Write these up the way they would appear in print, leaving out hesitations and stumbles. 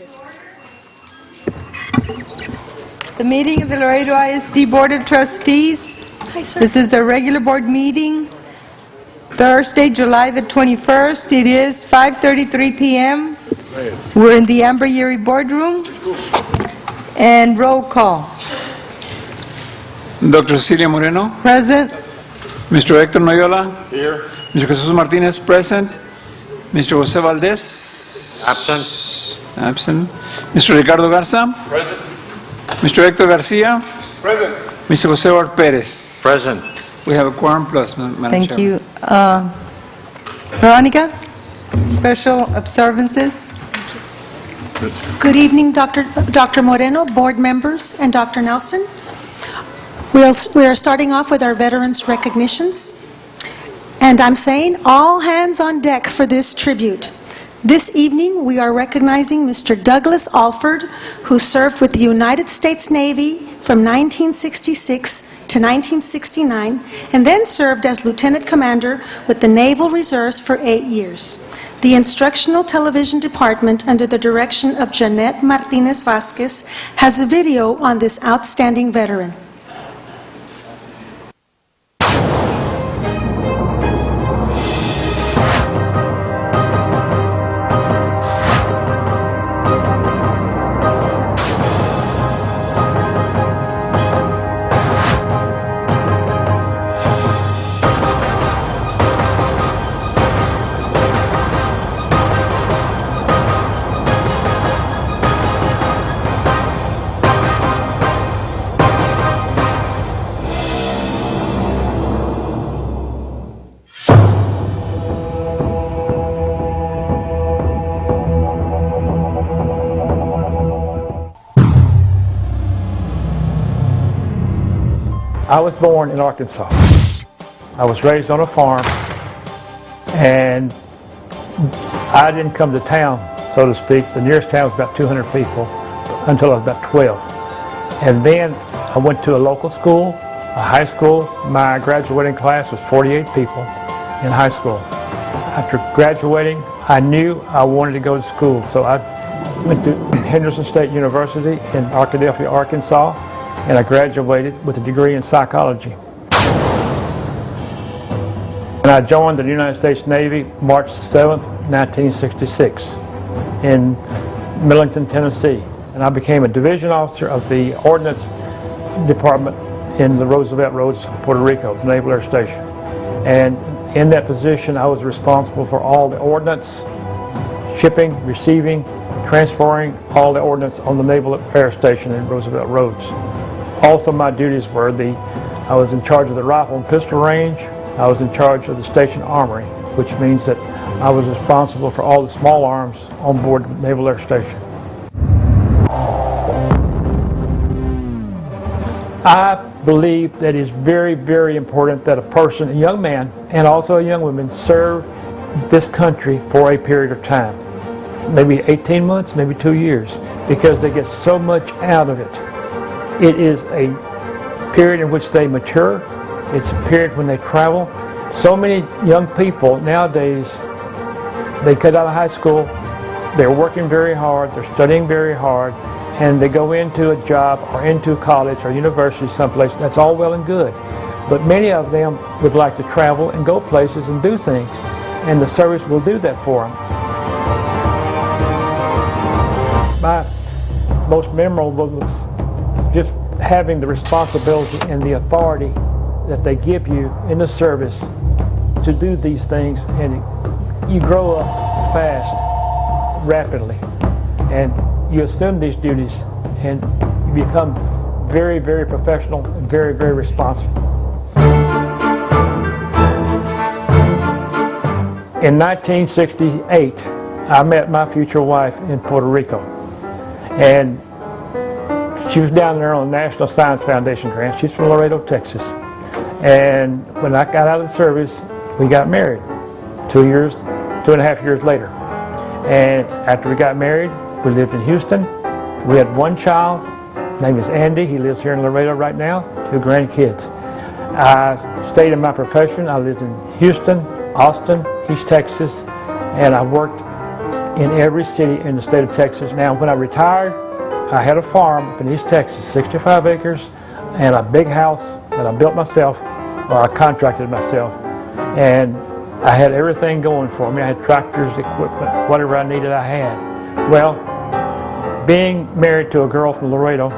Yes, sir. The meeting of the Laredo ISD Board of Trustees. Hi, sir. This is a regular board meeting, Thursday, July the 21st. It is 5:33 p.m. We're in the Amber Yeri Boardroom. And roll call. Dr. Cecilia Moreno, Present. Mr. Hector Noyola. Here. Mr. Jesus Martinez, present. Mr. Jose Valdez. Absent. Mr. Ricardo Garza. Present. Mr. Hector Garcia. Present. Mr. Jose Or Perez. Present. We have a quorum plus, Madam Thank Chair. you. Veronica, special observances. Good evening, Dr. Moreno, board members, and Dr. Nelson. We are starting off with our veterans recognitions. And I'm saying all hands on deck for this tribute. This evening, we are recognizing Mr. Douglas Alford, who served with the United States Navy from 1966 to 1969, and then served as Lieutenant Commander with the Naval Reserves for 8 years. The Instructional Television Department, under the direction of Jeanette Martinez Vasquez, has a video on this outstanding veteran. I was born in Arkansas. I was raised on a farm, and I didn't come to town, so to speak. The nearest town was about 200 people until I was about 12. And then I went to a local school, a high school. My graduating class was 48 people in high school. After graduating, I knew I wanted to go to school, so I went to Henderson State University in Arkadelphia, Arkansas, and I graduated with a degree in psychology. And I joined the United States Navy March 7th, 1966 in Millington, Tennessee. And I became a division officer of the Ordnance Department in the Roosevelt Roads, Puerto Rico, the Naval Air Station. And in that position, I was responsible for all the ordnance, shipping, receiving, transferring all the ordnance on the Naval Air Station in Roosevelt Roads. Also, my duties were I was in charge of the rifle and pistol range. I was in charge of the station armory, which means that I was responsible for all the small arms on board the Naval Air Station. I believe that it's very, very important that a person, a young man and also a young woman, serve this country for a period of time. Maybe 18 months, maybe 2 years, because they get so much out of it. It is a period in which they mature. It's a period when they travel. So many young people nowadays, they get out of high school, they're working very hard, they're studying very hard, and they go into a job or into college or university someplace. That's all well and good. But many of them would like to travel and go places and do things, and the service will do that for them. My most memorable was just having the responsibility and the authority that they give you in the service to do these things, and you grow up fast, rapidly, and you assume these duties, and you become very, very professional and very, very responsible. In 1968, I met my future wife in Puerto Rico, and she was down there on the National Science Foundation grant. She's from Laredo, Texas. And when I got out of the service, we got married 2.5 years later. And after we got married, we lived in Houston. We had one child. His name is Andy. He lives here in Laredo right now, 2 grandkids. I stayed in my profession. I lived in Houston, Austin, East Texas, and I worked in every city in the state of Texas. Now, when I retired, I had a farm up in East Texas, 65 acres, and a big house that I built myself, or I contracted myself, and I had everything going for me. I had tractors, equipment, whatever I needed I had. Well, being married to a girl from Laredo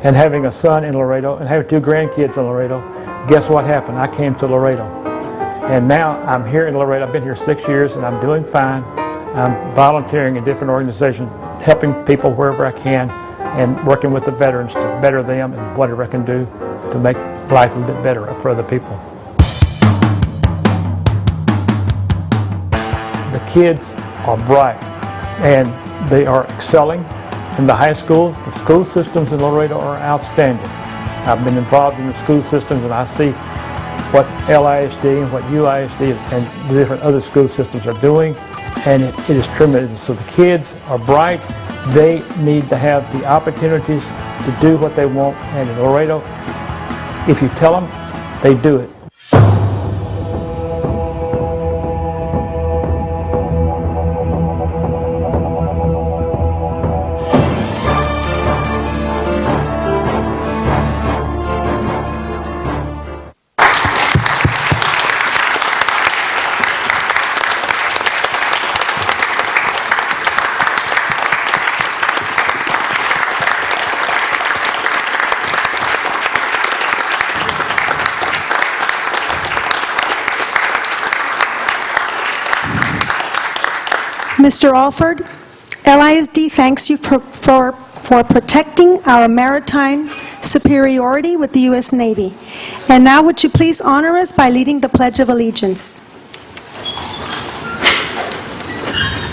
and having a son in Laredo and having 2 grandkids in Laredo, guess what happened? I came to Laredo. And now I'm here in Laredo. I've been here 6 years and I'm doing fine. I'm volunteering in different organizations, helping people wherever I can, and working with the veterans to better them and whatever I can do to make life a bit better for other people. The kids are bright and they are excelling in the high schools. The school systems in Laredo are outstanding. I've been involved in the school systems and I see what LISD and what UISD and the different other school systems are doing, and it is tremendous. So the kids are bright. They need to have the opportunities to do what they want, and in Laredo, if you tell them, they do it. Mr. Alford, LISD thanks you for protecting our maritime superiority with the U.S. Navy. And now would you please honor us by leading the Pledge of Allegiance?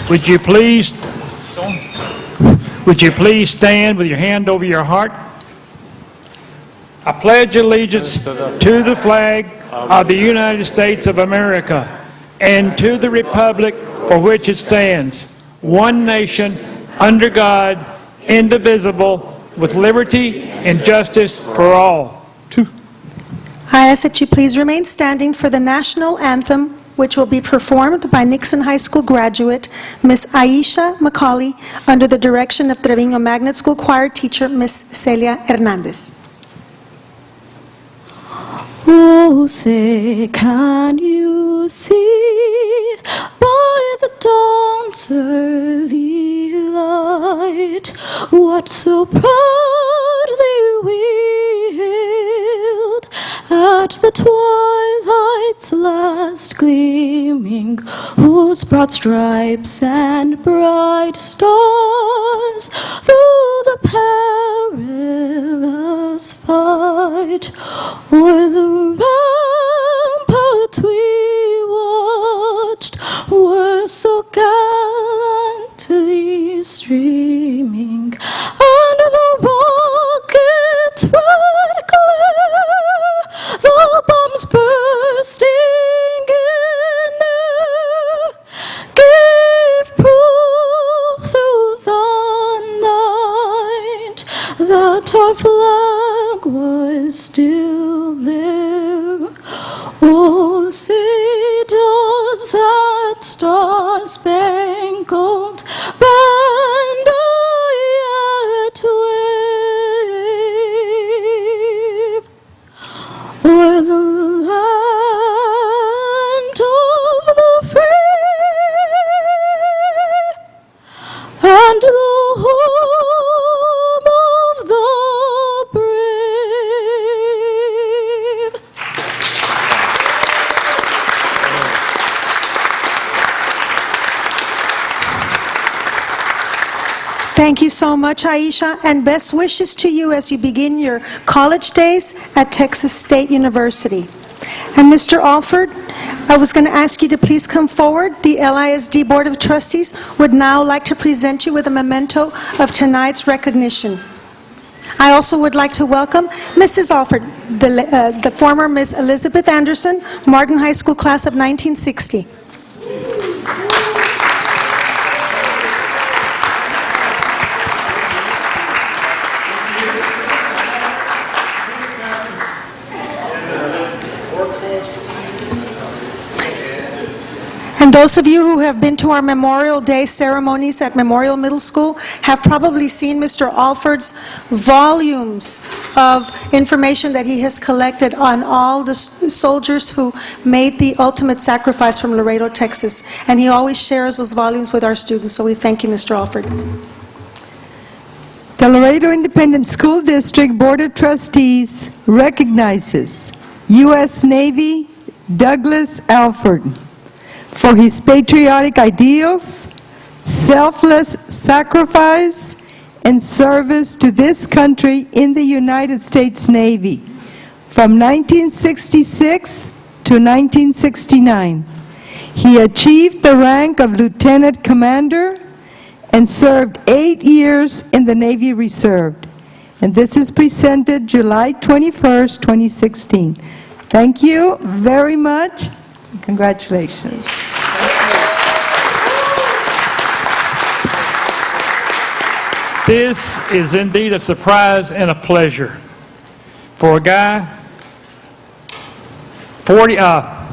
Would you please stand with your hand over your heart? I pledge allegiance to the flag of the United States of America and to the republic for which it stands, one nation, under God, indivisible, with liberty and justice for all. I ask that you please remain standing for the national anthem, which will be performed by Nixon High School graduate Ms. Aisha Macaulay under the direction of Trevino Magnet School choir teacher Ms. Celia Hernandez. Oh, say, can you see by the dawn's early light what so proudly we hailed at the twilight's last gleaming, whose broad stripes and bright stars through the perilous fight o'er the ramparts we watched were so gallantly streaming, and the rocket's red glare, the bombs bursting in air, gave proof through the night that our flag was still there. Oh, say, does that star-spangled banner yet wave o'er the land of the free and the home of the brave? Thank you so much, Aisha, and best wishes to you as you begin your college days at Texas State University. And Mr. Alford, I was going to ask you to please come forward. The LISD Board of Trustees would now like to present you with a memento of tonight's recognition. I also would like to welcome Mrs. Alford, the former Miss Elizabeth Anderson, Martin High School class of 1960. And those of you who have been to our Memorial Day ceremonies at Memorial Middle School have probably seen Mr. Alford's volumes of information that he has collected on all the soldiers who made the ultimate sacrifice from Laredo, Texas. And he always shares those volumes with our students, so we thank you, Mr. Alford. The Laredo Independent School District Board of Trustees recognizes U.S. Navy Douglas Alford for his patriotic ideals, selfless sacrifice, and service to this country in the United States Navy from 1966 to 1969. He achieved the rank of Lieutenant Commander and served 8 years in the Navy Reserve. And this is presented July 21st, 2016. Thank you very much. Congratulations. This is indeed a surprise and a pleasure. For a guy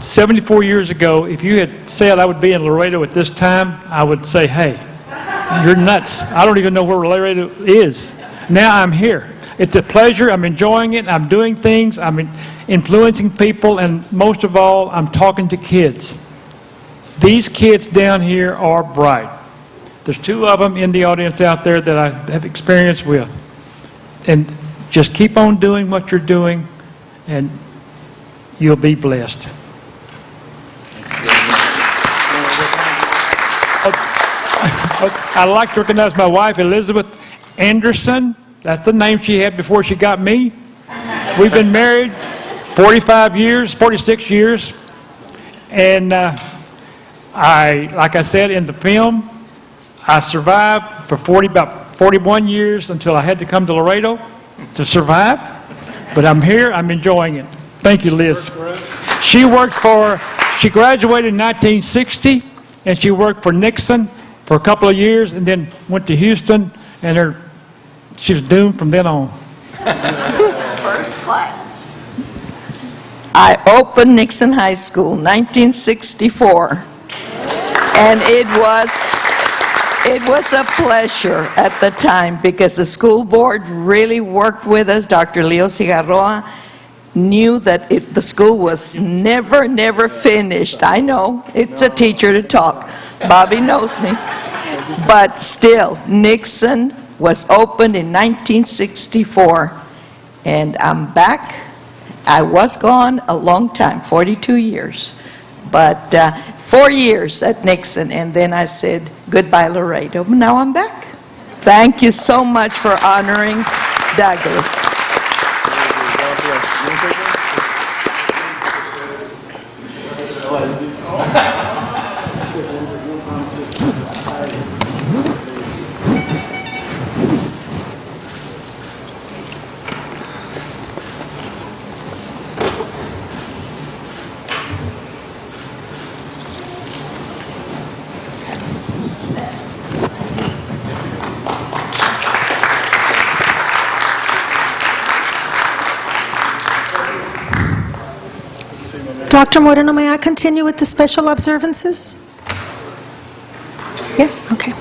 74 years ago, if you had said I would be in Laredo at this time, I would say, hey, you're nuts. I don't even know where Laredo is. Now I'm here. It's a pleasure. I'm enjoying it. I'm doing things. I'm influencing people. And most of all, I'm talking to kids. These kids down here are bright. There's 2 of them in the audience out there that I have experience with. And just keep on doing what you're doing, and you'll be blessed. I'd like to recognize my wife, Elizabeth Anderson. That's the name she had before she got me. We've been married 46 years. And like I said in the film, I survived for about 41 years until I had to come to Laredo to survive. But I'm here, I'm enjoying it. Thank you, Liz. She graduated in 1960, and she worked for Nixon for a couple of years, and then went to Houston, and she was doomed from then on. First class. I opened Nixon High School, 1964, and it was a pleasure at the time because the school board really worked with us. Dr. Leo Cigarroa knew that the school was never finished. I know, it's a teacher to talk. Bobby knows me. But still, Nixon was opened in 1964, and I'm back. I was gone a long time, 42 years, but 4 years at Nixon, and then I said, goodbye, Laredo. Now I'm back. Thank you so much for honoring Douglas. Dr. Moreno, may I continue with the special observances? Yes? Okay.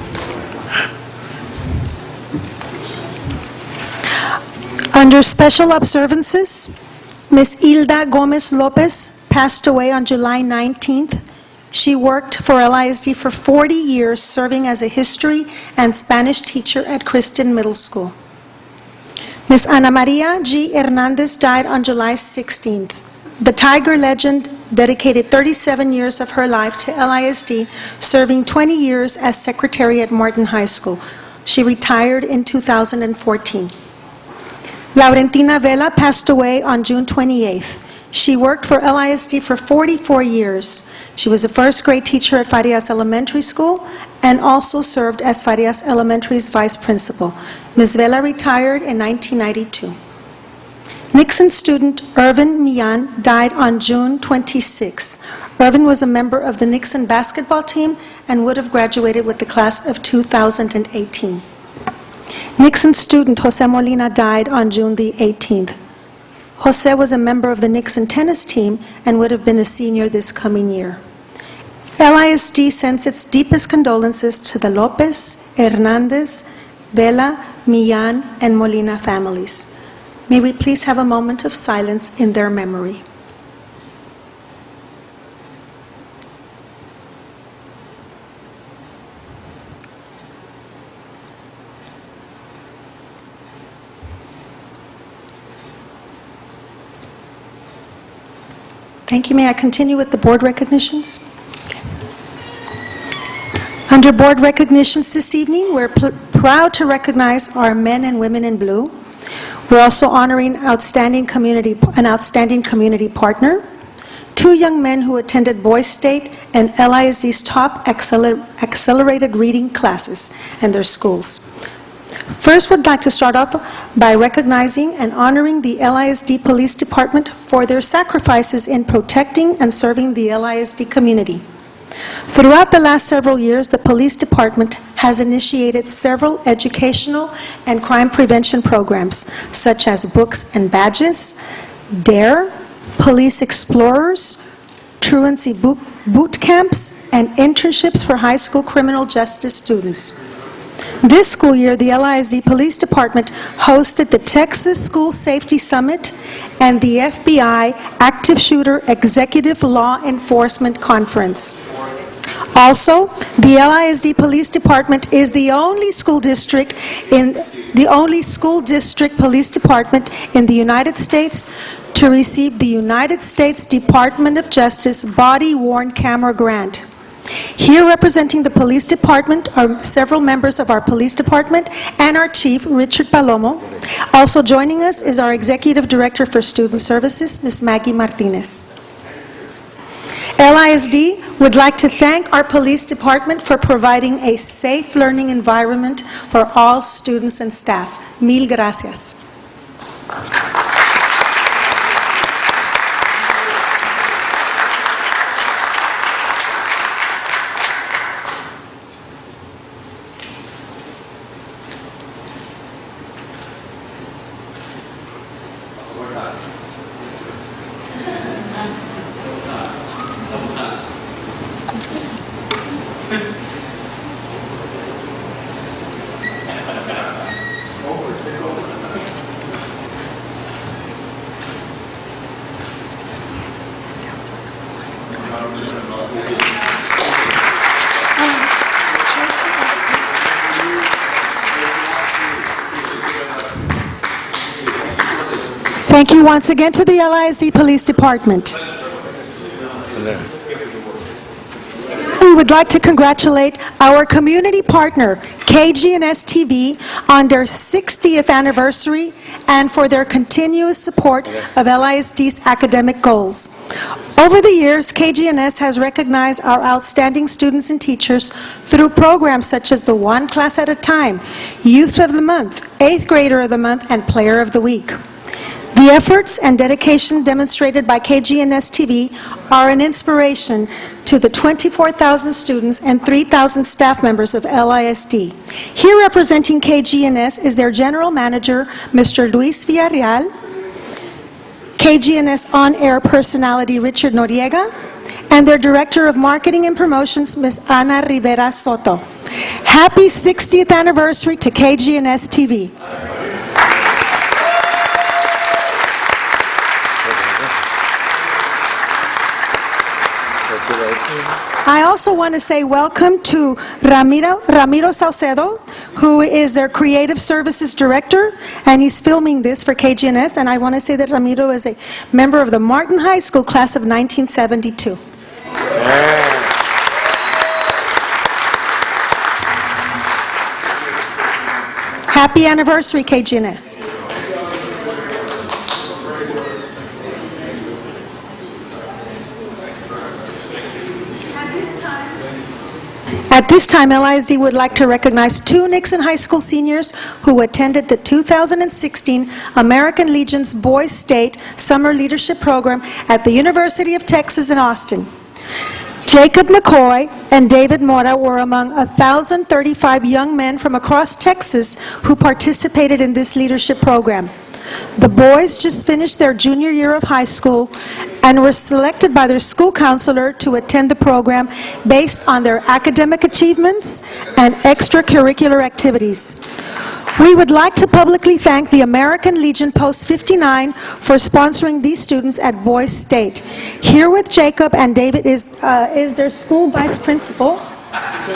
Under special observances, Ms. Hilda Gomez Lopez passed away on July 19th. She worked for LISD for 40 years, serving as a history and Spanish teacher at Kristen Middle School. Ms. Ana Maria G. Hernandez died on July 16th. The Tiger legend dedicated 37 years of her life to LISD, serving 20 years as secretary at Martin High School. She retired in 2014. Laurentina Vela passed away on June 28th. She worked for LISD for 44 years. She was a first grade teacher at Farias Elementary School and also served as Farias Elementary's vice principal. Ms. Vela retired in 1992. Nixon student Irvin Millan died on June 26. Irvin was a member of the Nixon basketball team and would have graduated with the class of 2018. Nixon student Jose Molina died on June the 18th. Jose was a member of the Nixon tennis team and would have been a senior this coming year. LISD sends its deepest condolences to the Lopez, Hernandez, Vela, Millan, and Molina families. May we please have a moment of silence in their memory. Thank you. May I continue with the board recognitions? Under board recognitions this evening, we're proud to recognize our men and women in blue. We're also honoring an outstanding community partner, 2 young men who attended Boys State and LISD's top accelerated reading classes in their schools. First, we'd like to start off by recognizing and honoring the LISD Police Department for their sacrifices in protecting and serving the LISD community. Throughout the last several years, the police department has initiated several educational and crime prevention programs, such as Books and Badges, DARE, Police Explorers, truancy boot camps, and internships for high school criminal justice students. This school year, the LISD Police Department hosted the Texas School Safety Summit and the FBI Active Shooter Executive Law Enforcement Conference. Also, the LISD Police Department is the only school district police department in the United States to receive the United States Department of Justice Body-Worn Camera Grant. Here representing the police department are several members of our police department and our chief, Richard Palomo. Also joining us is our executive director for student services, Ms. Maggie Martinez. LISD would like to thank our police department for providing a safe learning environment for all students and staff. Mil gracias. Thank you once again to the LISD Police Department. We would like to congratulate our community partner, KGNS TV, on their 60th anniversary and for their continuous support of LISD's academic goals. Over the years, KGNS has recognized our outstanding students and teachers through programs such as the One Class at a Time, Youth of the Month, 8th Grader of the Month, and Player of the Week. The efforts and dedication demonstrated by KGNS TV are an inspiration to the 24,000 students and 3,000 staff members of LISD. Here representing KGNS is their general manager, Mr. Luis Villarreal, KGNS on-air personality Richard Noriega, and their director of marketing and promotions, Ms. Ana Rivera Soto. Happy 60th anniversary to KGNS TV. I also want to say welcome to Ramiro Saucedo, who is their Creative Services Director, and he's filming this for KGNS, and I want to say that Ramiro is a member of the Martin High School class of 1972. Happy anniversary, KGNS. At this time, LISD would like to recognize 2 Nixon High School seniors who attended the 2016 American Legion's Boys State Summer Leadership Program at the University of Texas in Austin. Jacob McCoy and David Mora were among 1,035 young men from across Texas who participated in this leadership program. The boys just finished their junior year of high school and were selected by their school counselor to attend the program based on their academic achievements and extracurricular activities. We would like to publicly thank the American Legion Post 59 for sponsoring these students at Boys State. Here with Jacob and David is their school vice principal.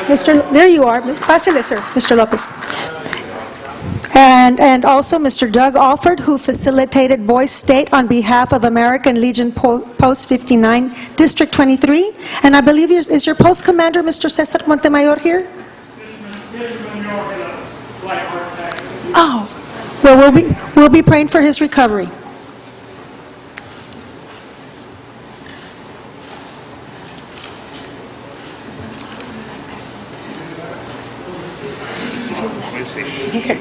There you are. Pásale, sir, Mr. Lopez. And also Mr. Doug Alford, who facilitated Boys State on behalf of American Legion Post 59, District 23. And I believe is your post commander, Mr. Cesar Montemayor, here? Oh, well, we'll be praying for his recovery. Okay.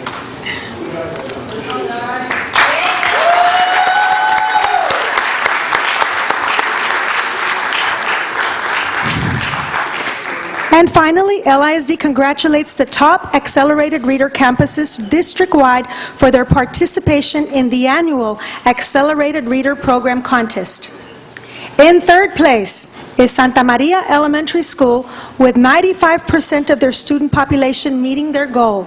And finally, LISD congratulates the top Accelerated Reader campuses district-wide for their participation in the annual Accelerated Reader Program Contest. In third place is Santa Maria Elementary School with 95% of their student population meeting their goal.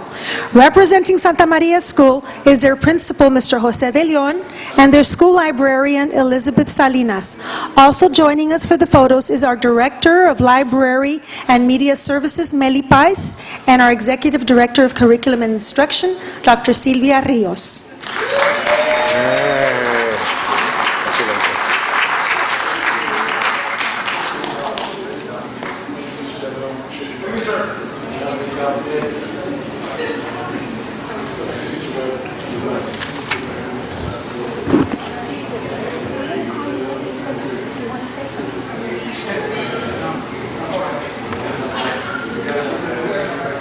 Representing Santa Maria School is their principal, Mr. Jose de Leon, and their school librarian, Elizabeth Salinas. Also joining us for the photos is our Director of Library and Media Services, Meli Pais, and our Executive Director of Curriculum and Instruction, Dr. Silvia Rios.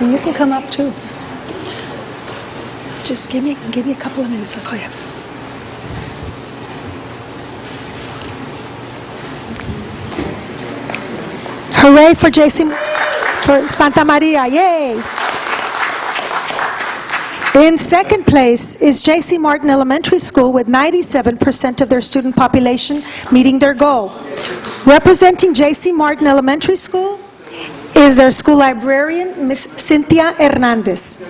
You can come up too. Just give me a couple of minutes, I'll call you. Hooray for Santa Maria, yay! In second place is J.C. Martin Elementary School with 97% of their student population meeting their goal. Representing J.C. Martin Elementary School is their school librarian, Ms. Cynthia Hernandez.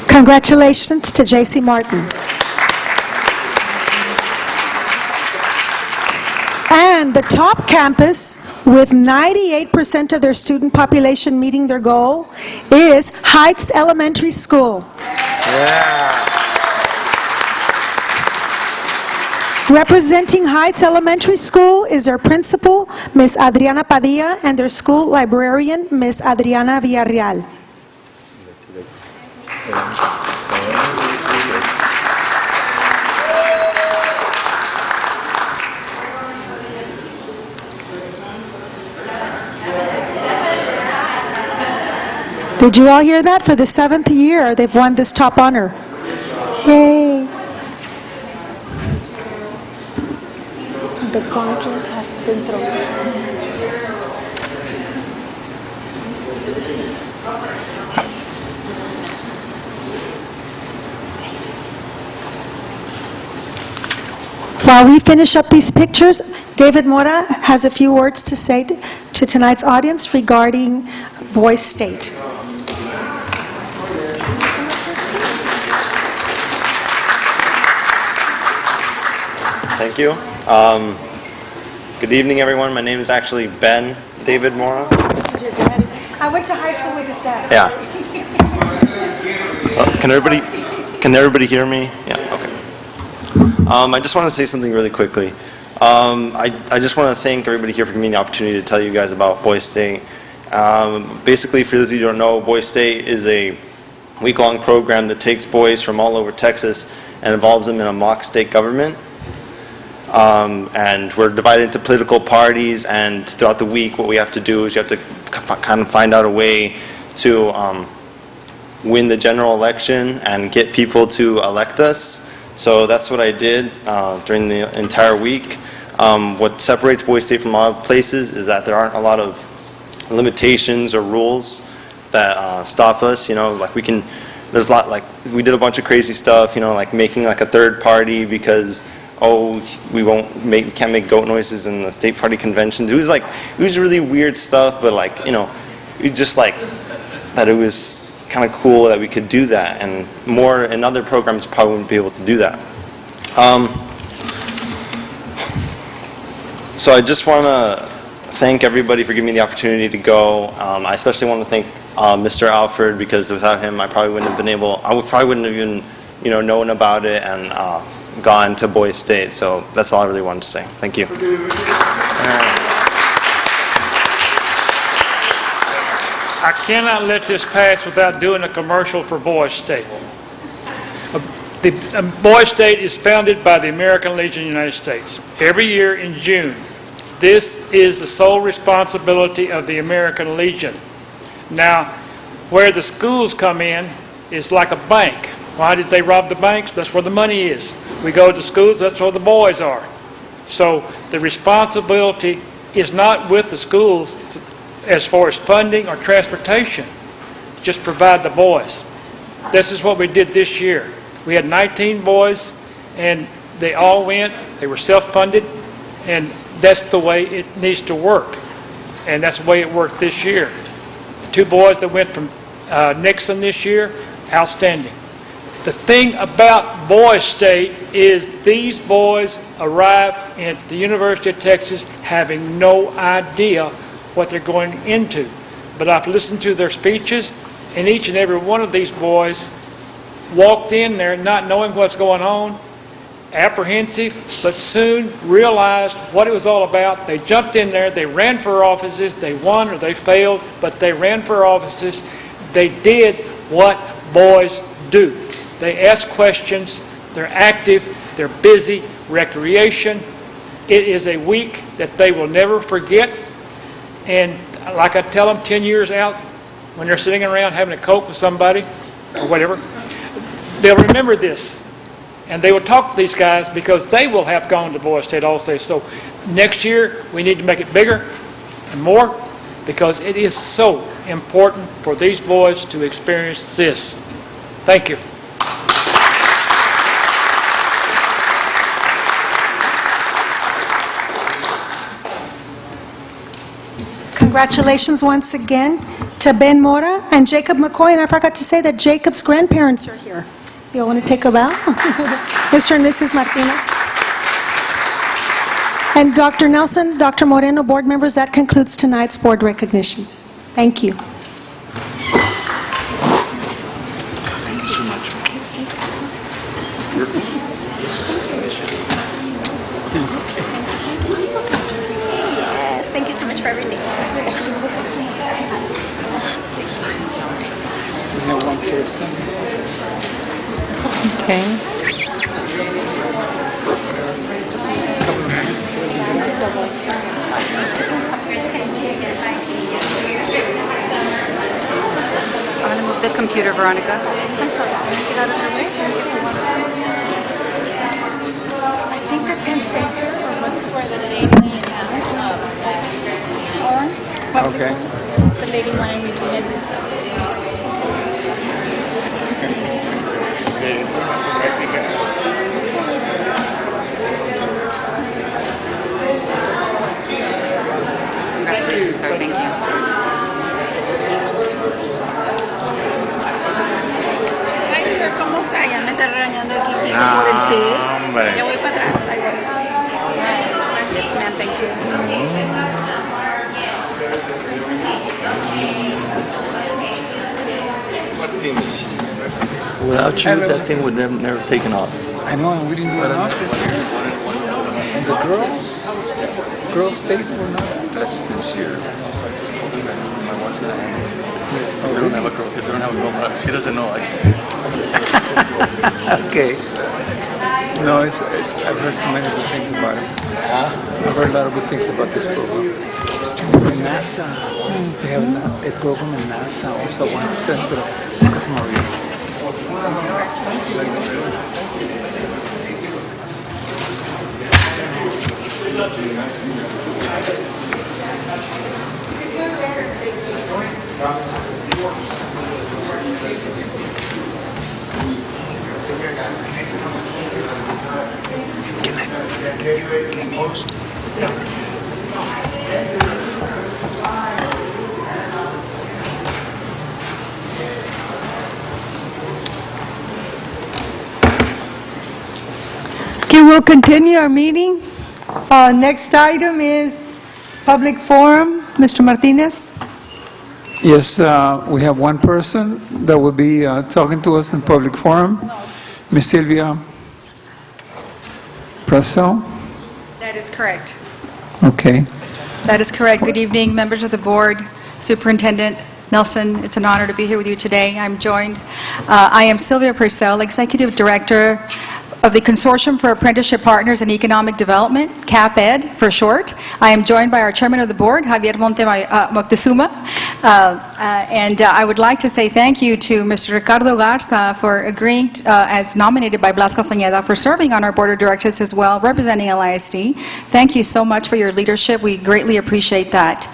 Congratulations to J.C. Martin. And the top campus, with 98% of their student population meeting their goal, is Heights Elementary School. Representing Heights Elementary School is their principal, Ms. Adriana Padilla, and their school librarian, Ms. Adriana Villarreal. Did you all hear that? For the 7th year, they've won this top honor. Yay! The gauntlet has been thrown. While we finish up these pictures, David Mora has a few words to say to tonight's audience regarding Boys State. Thank you. Good evening, everyone. My name is actually Ben David Mora. Is your dad? I went to high school with his dad. Yeah. Can everybody hear me? Yeah. Okay. I just want to say something really quickly. I just want to thank everybody here for giving me the opportunity to tell you guys about Boys State. Basically, for those of you who don't know, Boys State is a week-long program that takes boys from all over Texas and involves them in a mock state government. And we're divided into political parties, and throughout the week what we have to do is you have to kind of find out a way to win the general election and get people to elect us. So that's what I did during the entire week. What separates Boys State from other places is that there aren't a lot of limitations or rules that stop us. You know, like there's a lot, like we did a bunch of crazy stuff, you know, like making like a third party because, oh, we can't make goat noises in the state party conventions. It was really weird stuff, but like, you know, it just like that it was kind of cool that we could do that, and more in other programs probably wouldn't be able to do that. So I just want to thank everybody for giving me the opportunity to go. I especially want to thank Mr. Alfred, because without him I probably wouldn't have even, you know, known about it and gone to Boys State. So that's all I really wanted to say. Thank you. I cannot let this pass without doing a commercial for Boys State. Boys State is founded by the American Legion of the United States. Every year in June, this is the sole responsibility of the American Legion. Now, where the schools come in is like a bank. Why did they rob the banks? That's where the money is. We go to schools, that's where the boys are. So the responsibility is not with the schools as far as funding or transportation. Just provide the boys. This is what we did this year. We had 19 boys, and they all went. They were self-funded, and that's the way it needs to work. And that's the way it worked this year. The 2 boys that went from Nixon this year, outstanding. The thing about Boys State is these boys arrive at the University of Texas having no idea what they're going into. But I've listened to their speeches, and each and every one of these boys walked in there not knowing what's going on, apprehensive, but soon realized what it was all about. They jumped in there, they ran for offices, they won or they failed, but they ran for offices. They did what boys do. They ask questions, they're active, they're busy, recreation. It is a week that they will never forget. And like I tell them 10 years out, when they're sitting around having a Coke with somebody or whatever, they'll remember this. And they will talk to these guys because they will have gone to Boys State also. So next year, we need to make it bigger and more, because it is so important for these boys to experience this. Thank you. Congratulations once again to Ben Mora and Jacob McCoy. And I forgot to say that Jacob's grandparents are here. You want to take a bow? Mr. and Mrs. Martinez. And Dr. Nelson, Dr. Moreno, board members, that concludes tonight's board recognitions. Thank you. Thank you so much. Yes, thank you so much for everything. We have one person. Okay. I'm going to move the computer, Veronica. I'm sorry, get out of the way. I think that pen stays there, or was this where the lady Okay. the lady wanted me to head this up. Congratulations, sir. Thank you. Ay, sir, ¿cómo está? Ya me está regañando aquí Kiko por el té. Hombre. Ya voy para atrás. Ahí voy. Yes, ma'am. Thank you. Without you, that thing would have never taken off. I know, and we didn't do enough this year. The girls' state will not touch this year. They don't have a girl. They don't have a girl. She doesn't know. Okay. No, I've heard so many good things about it. I've heard a lot of good things about this program. In NASA, they have a program in NASA also 100%, pero casi me olvidé. Okay, we'll continue our meeting. Next item is public forum. Mr. Martinez? Yes, we have one person that will be talking to us in public forum, Ms. Sylvia Prassel. That is correct. Okay. That is correct. Good evening, members of the board, Superintendent Nelson. It's an honor to be here with you today. I am Sylvia Purcell, Executive Director of the Consortium for Apprenticeship Partners in Economic Development, CAPED for short. I am joined by our Chairman of the Board, Javier Moctezuma. And I would like to say thank you to Mr. Ricardo Garza for agreeing, as nominated by Blas Castañeda, for serving on our Board of Directors as well, representing LISD. Thank you so much for your leadership. We greatly appreciate that.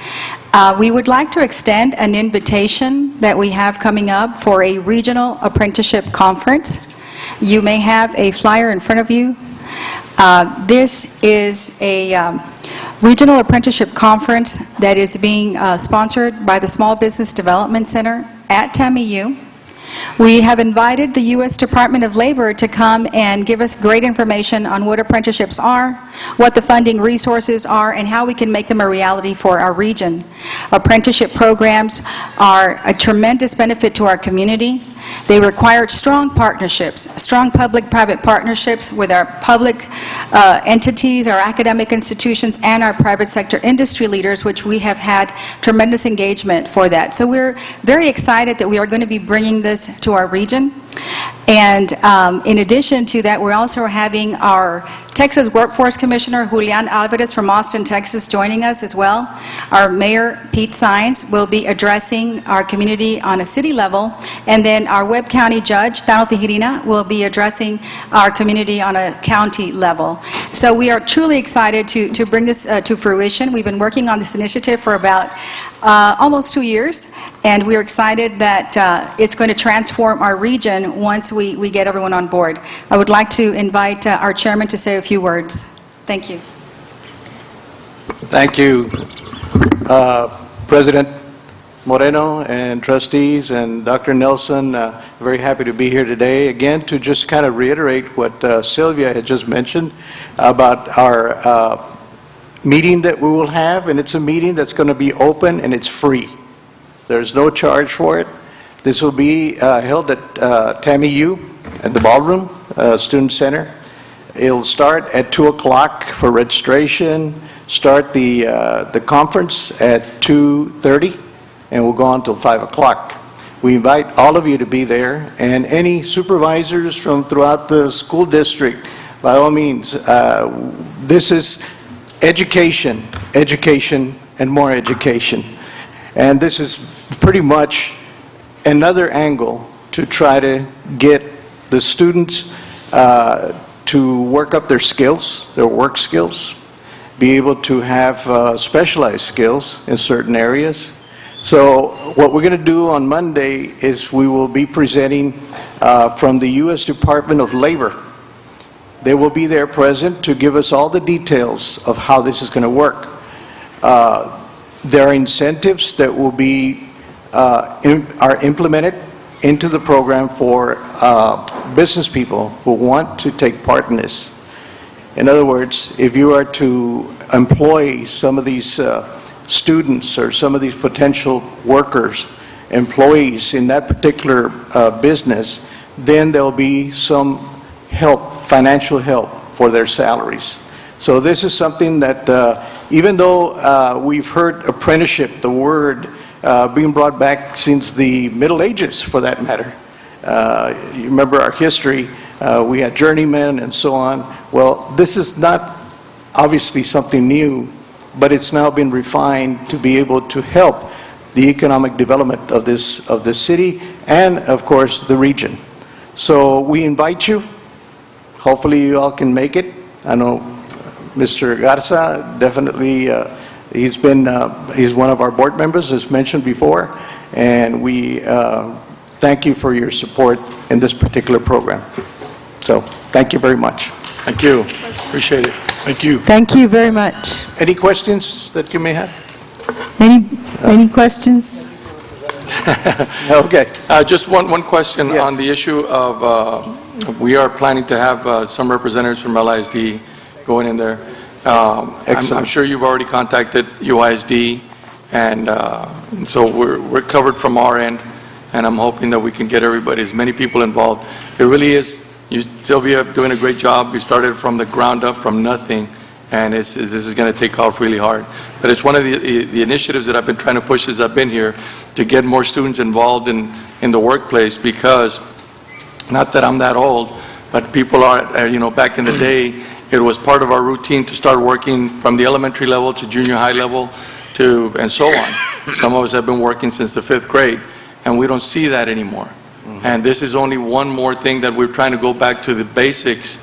We would like to extend an invitation that we have coming up for a regional apprenticeship conference. You may have a flyer in front of you. This is a regional apprenticeship conference that is being sponsored by the Small Business Development Center at TAMIU. We have invited the U.S. Department of Labor to come and give us great information on what apprenticeships are, what the funding resources are, and how we can make them a reality for our region. Apprenticeship programs are a tremendous benefit to our community. They require strong partnerships, strong public-private partnerships with our public entities, our academic institutions, and our private sector industry leaders, which we have had tremendous engagement for that. So we're very excited that we are going to be bringing this to our region. And in addition to that, we're also having our Texas Workforce Commissioner, Julian Alvarez from Austin, Texas, joining us as well. Our Mayor, Pete Saenz, will be addressing our community on a city level. And then our Webb County Judge, Tano Tijerina, will be addressing our community on a county level. So we are truly excited to bring this to fruition. We've been working on this initiative for about almost 2 years. And we're excited that it's going to transform our region once we get everyone on board. I would like to invite our chairman to say a few words. Thank you. Thank you, President Moreno and trustees and Dr. Nelson. Very happy to be here today. Again, to just kind of reiterate what Sylvia had just mentioned about our meeting that we will have, and it's a meeting that's going to be open and it's free. There's no charge for it. This will be held at TAMIU at the Ballroom Student Center. It'll start at 2 o'clock for registration, start the conference at 2:30, and we'll go on till 5 o'clock. We invite all of you to be there, and any supervisors from throughout the school district, by all means, this is education, education, and more education. And this is pretty much another angle to try to get the students to work up their skills, their work skills, be able to have specialized skills in certain areas. So what we're going to do on Monday is we will be presenting from the U.S. Department of Labor. They will be there present to give us all the details of how this is going to work. There are incentives that will be are implemented into the program for business people who want to take part in this. In other words, if you are to employ some of these students or some of these potential workers, employees in that particular business, then there'll be some help, financial help for their salaries. So this is something that, even though we've heard apprenticeship, the word being brought back since the Middle Ages, for that matter. You remember our history, we had journeymen and so on. Well, this is not obviously something new, but it's now been refined to be able to help the economic development of this city and, of course, the region. So we invite you. Hopefully you all can make it. I know Mr. Garza definitely, he's one of our board members, as mentioned before, and we thank you for your support in this particular program. So thank you very much. Thank you. Appreciate it. Thank you. Thank you very much. Any questions that you may have? Any questions? Okay. Just one question Yes. on the issue of, we are planning to have some representatives from LISD going in there. I'm Excellent. sure you've already contacted UISD, and so we're covered from our end, and I'm hoping that we can get everybody, as many people involved. It really is, Sylvia, doing a great job. You started from the ground up, from nothing, and this is going to take off really hard. But it's one of the initiatives that I've been trying to push as I've been here, to get more students involved in the workplace, because, not that I'm that old, but people are, back in the day, it was part of our routine to start working from the elementary level to junior high level and so on. Some of us have been working since the 5th grade, and we don't see that anymore. And this is only one more thing that we're trying to go back to the basics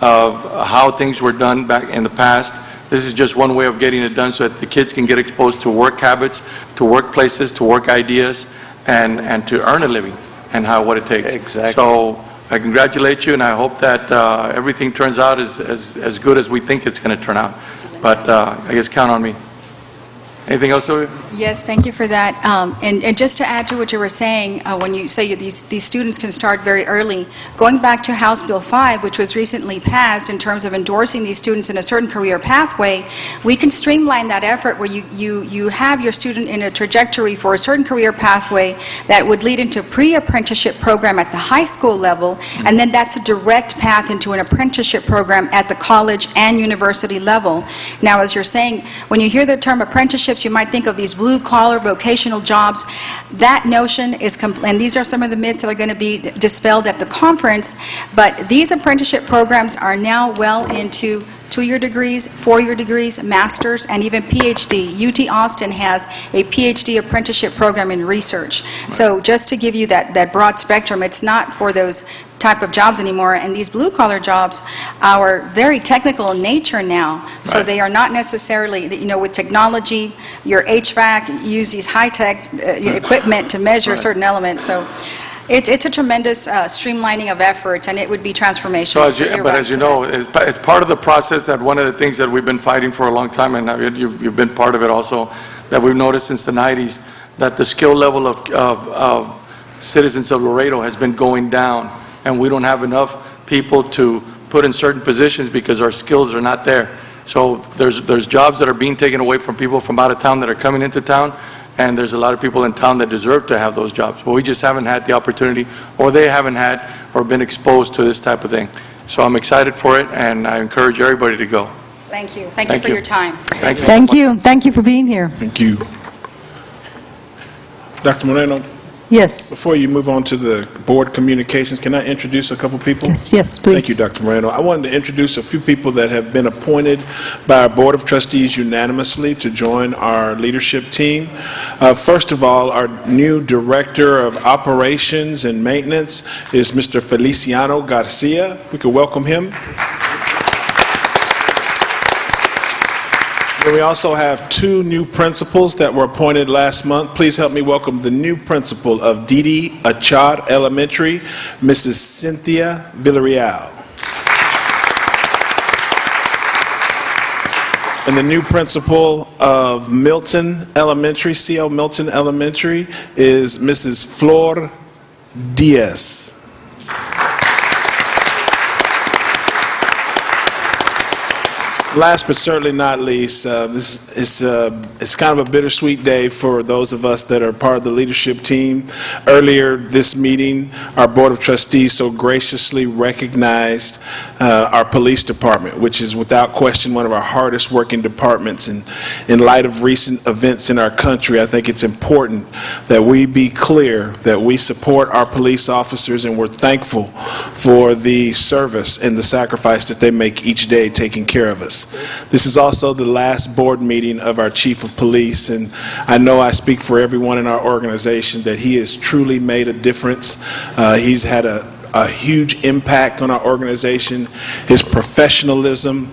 of how things were done back in the past. This is just one way of getting it done so that the kids can get exposed to work habits, to workplaces, to work ideas, and to earn a living, and what it takes. Exactly. So I congratulate you, and I hope that everything turns out as good as we think it's going to turn out. But I guess count on me. Anything else, Sylvia? Yes, thank you for that. And just to add to what you were saying, when you say these students can start very early, going back to House Bill 5, which was recently passed in terms of endorsing these students in a certain career pathway, we can streamline that effort where you have your student in a trajectory for a certain career pathway that would lead into a pre-apprenticeship program at the high school level, and then that's a direct path into an apprenticeship program at the college and university level. Now, as you're saying, when you hear the term apprenticeships, you might think of these blue-collar vocational jobs. That notion is, and these are some of the myths that are going to be dispelled at the conference, but these apprenticeship programs are now well into 2-year degrees, 4-year degrees, masters, and even PhD. UT Austin has a PhD apprenticeship program in research. So just to give you that broad spectrum, it's not for those type of jobs anymore, and these blue-collar jobs are very technical in nature now, so they are not necessarily, with technology, your HVAC, use these high-tech equipment to measure certain elements, so it's a tremendous streamlining of efforts, and it would be transformational. So as you know, it's part of the process that one of the things that we've been fighting for a long time, and you've been part of it also, that we've noticed since the 90s, that the skill level of citizens of Laredo has been going down, and we don't have enough people to put in certain positions because our skills are not there. So there's jobs that are being taken away from people from out of town that are coming into town, and there's a lot of people in town that deserve to have those jobs. But we just haven't had the opportunity, or they haven't had or been exposed to this type of thing. So I'm excited for it, and I encourage everybody to go. Thank you. Thank you for your time. Thank you. Thank you. Thank you for being here. Thank you. Dr. Moreno, Yes. before you move on to the board communications, can I introduce a couple people? Yes, please. Thank you, Dr. Moreno. I wanted to introduce a few people that have been appointed by our Board of Trustees unanimously to join our leadership team. First of all, our new Director of Operations and Maintenance is Mr. Feliciano Garcia. If we could welcome him. And we also have 2 new principals that were appointed last month. Please help me welcome the new principal of Didi Achad Elementary, Mrs. Cynthia Villarreal. And the new principal of Milton Elementary, C.L. Milton Elementary, is Mrs. Flor Diaz. Last but certainly not least, this is it's kind of a bittersweet day for those of us that are part of the leadership team. Earlier this meeting, our Board of Trustees so graciously recognized our police department, which is without question one of our hardest working departments. And in light of recent events in our country, I think it's important that we be clear that we support our police officers and we're thankful for the service and the sacrifice that they make each day taking care of us. This is also the last board meeting of our Chief of Police, and I know I speak for everyone in our organization that he has truly made a difference. He's had a huge impact on our organization. His professionalism,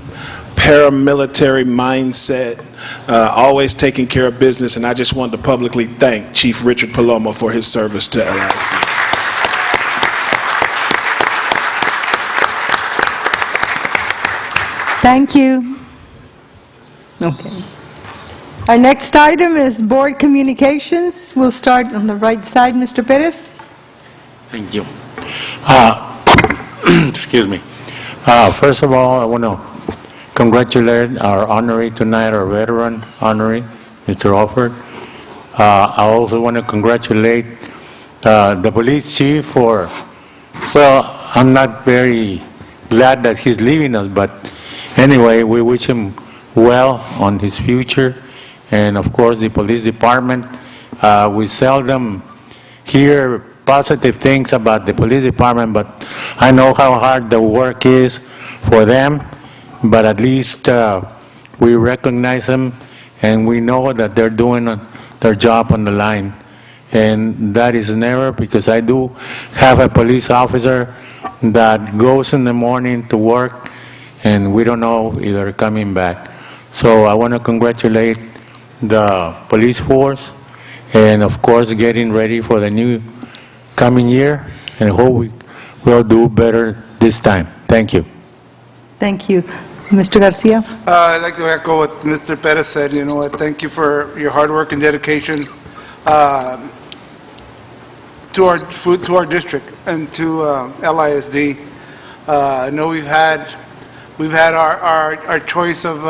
paramilitary mindset, always taking care of business, and I just wanted to publicly thank Chief Richard Palomo for his service to LISD. Thank you. Okay. Our next item is board communications. We'll start on the right side, Mr. Perez. Thank you. Excuse me. First of all, I want to congratulate our honoree tonight, our veteran honoree, Mr. Alford. I also want to congratulate the police chief for, well, I'm not very glad that he's leaving us, but anyway, we wish him well on his future. And of course, the police department, we seldom hear positive things about the police department, but I know how hard the work is for them, but at least we recognize them and we know that they're doing their job on the line. And that is never, because I do have a police officer that goes in the morning to work and we don't know if they're coming back. So I want to congratulate the police force and of course getting ready for the new coming year, and hope we will do better this time. Thank you. Thank you. Mr. Garcia? I'd like to echo what Mr. Perez said. You know what, thank you for your hard work and dedication to our district and to LISD. I know we've had our choice of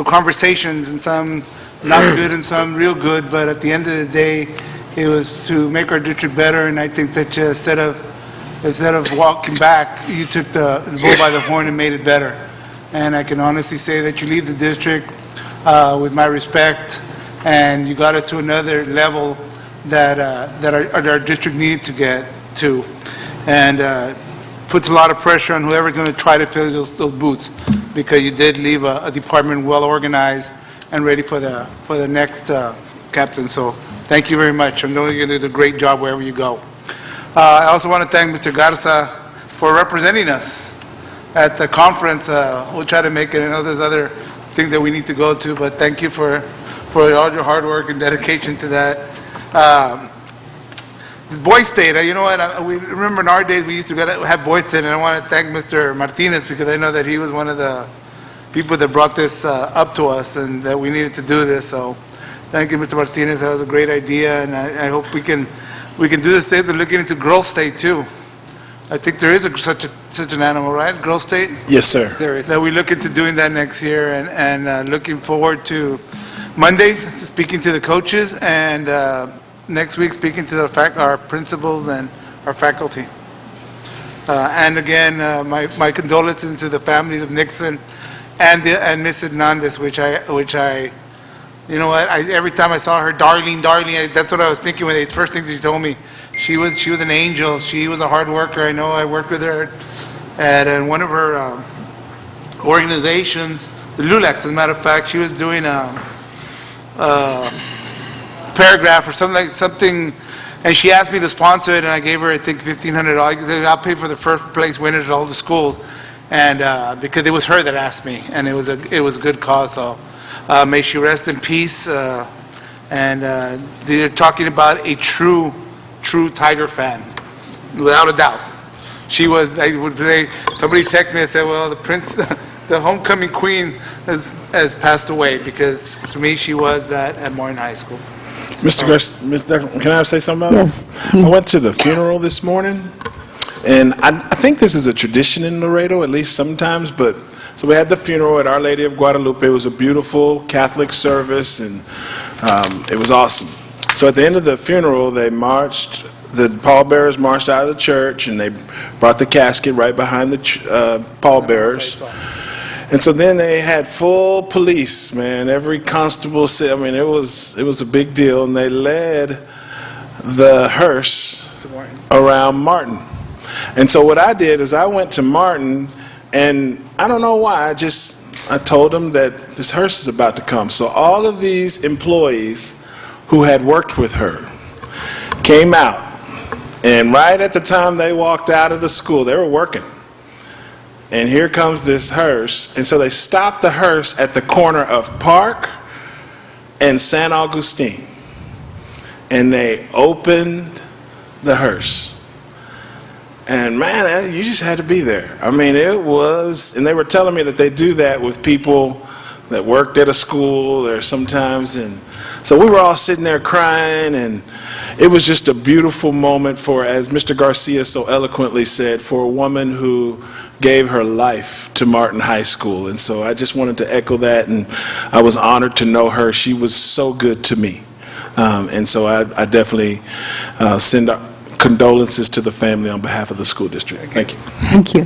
conversations, and some not good and some real good, but at the end of the day, it was to make our district better, and I think that instead of walking back, you took the bull by the horn and made it better. And I can honestly say that you leave the district with my respect, and you got it to another level that our district needed to get to, and puts a lot of pressure on whoever's going to try to fill those boots, because you did leave a department well organized and ready for the next captain. So thank you very much. I know you're going to do a great job wherever you go. I also want to thank Mr. Garza for representing us at the conference. We'll try to make it. I know there's other things that we need to go to, but thank you for all your hard work and dedication to that. Boys State, you know what, we remember in our days we used to have Boys State, and I want to thank Mr. Martinez, because I know that he was one of the people that brought this up to us and that we needed to do this. So thank you, Mr. Martinez. That was a great idea, and I hope we can do the state. They're looking into Girls State too. I think there is such an animal, right? Girls State? Yes, sir. There is. That we look into doing that next year, and looking forward to Monday, speaking to the coaches, and next week speaking to our principals and our faculty. And again, my condolences to the families of Nixon and Miss Hernandez, which I, you know what, every time I saw her, darling, that's what I was thinking when the first things she told me. She was an angel. She was a hard worker. I know I worked with her at one of her organizations, the LULAC, as a matter of fact. She was doing a paragraph or something, and she asked me to sponsor it, and I gave her, I think, $1,500. I'll pay for the first place winners at all the schools, and because it was her that asked me, and it was a good cause. So may she rest in peace. And they're talking about a true Tiger fan, without a doubt. She was. I would say, somebody texted me and said, "Well, the homecoming queen has passed away," because to me she was that at Moreland High School. Mr. Can I say something about it? Yes. I went to the funeral this morning, and I think this is a tradition in Laredo, at least sometimes, but So we had the funeral at Our Lady of Guadalupe. It was a beautiful Catholic service, and it was awesome. So at the end of the funeral, they marched, the pallbearers marched out of the church, and they brought the casket right behind the pallbearers. And so then they had full police, man. Every constable said, I mean, it was a big deal, and they led the hearse around Martin. And so what I did is I went to Martin, and I don't know why, I told them that this hearse is about to come. So all of these employees who had worked with her came out, and right at the time they walked out of the school, they were working. And here comes this hearse, and so they stopped the hearse at the corner of Park and San Agustin, and they opened the hearse. And man, you just had to be there. I mean, it was, and they were telling me that they do that with people that worked at a school or sometimes, and so we were all sitting there crying, and it was just a beautiful moment for, as Mr. Garcia so eloquently said, for a woman who gave her life to Martin High School. And so I just wanted to echo that, and I was honored to know her. She was so good to me. And so I definitely send condolences to the family on behalf of the school district. Thank you. Thank you.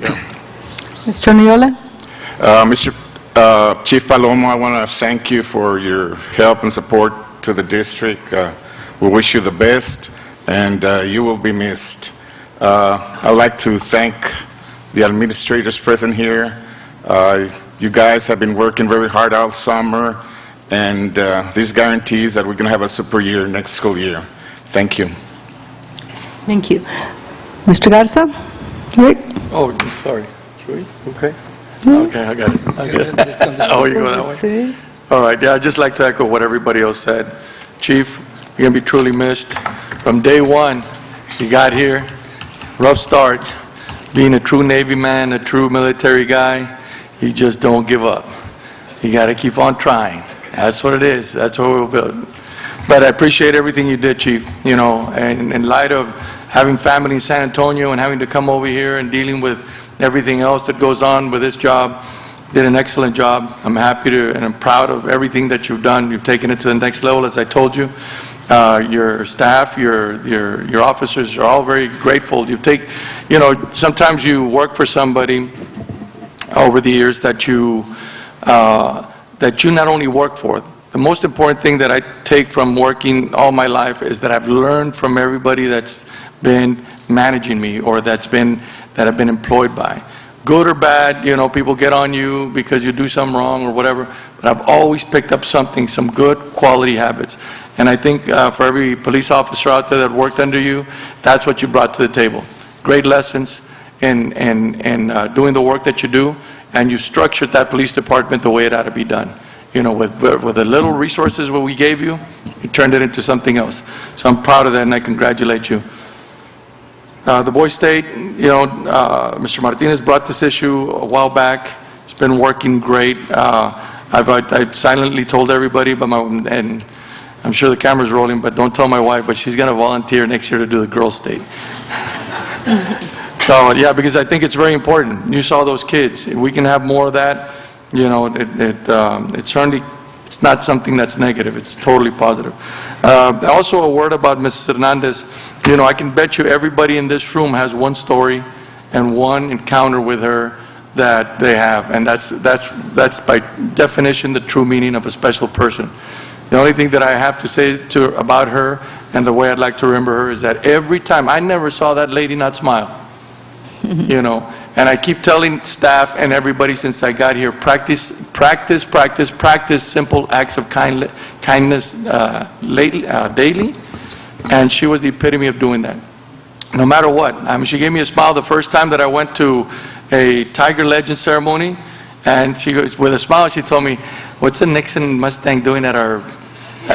Mr. Niola? Mr. Chief Palomo, I want to thank you for your help and support to the district. We wish you the best, and you will be missed. I'd like to thank the administrators present here. You guys have been working very hard all summer, and this guarantees that we're going to have a super year next school year. Thank you. Thank you. Mr. Garza? Rick? Oh, sorry. Should we? Okay. Okay, I got it. Oh, you go that way? All right, yeah, I'd just like to echo what everybody else said. Chief, you're going to be truly missed. From day one, you got here, rough start. Being a true Navy man, a true military guy, you just don't give up. You got to keep on trying. That's what it is. That's what we'll build. But I appreciate everything you did, Chief. You know, and in light of having family in San Antonio and having to come over here and dealing with everything else that goes on with this job, did an excellent job. I'm happy to, and I'm proud of everything that you've done. You've taken it to the next level, as I told you. Your staff, your officers are all very grateful. You know, sometimes you work for somebody over the years that you not only work for. The most important thing that I take from working all my life is that I've learned from everybody that's been managing me or that I've been employed by. Good or bad, you know, people get on you because you do something wrong or whatever, but I've always picked up some good quality habits. And I think for every police officer out there that worked under you, that's what you brought to the table. Great lessons in doing the work that you do, and you structured that police department the way it ought to be done. You know, with the little resources what we gave you, you turned it into something else. So I'm proud of that, and I congratulate you. The Boys State, you know, Mr. Martinez brought this issue a while back. It's been working great. I've silently told everybody, and I'm sure the camera's rolling, but don't tell my wife, but she's going to volunteer next year to do the Girls State. So, yeah, because I think it's very important. You saw those kids. If we can have more of that, you know, it's certainly, it's not something that's negative. It's totally positive. Also, a word about Mrs. Hernandez. You know, I can bet you everybody in this room has one story and one encounter with her that they have, and that's by definition the true meaning of a special person. The only thing that I have to say about her and the way I'd like to remember her is that every time, I never saw that lady not smile. You know, and I keep telling staff and everybody since I got here, practice simple acts of kindness daily, and she was the epitome of doing that. No matter what. I mean, she gave me a smile the first time that I went to a Tiger Legend ceremony, and she goes, with a smile, she told me, "What's a Nixon Mustang doing at our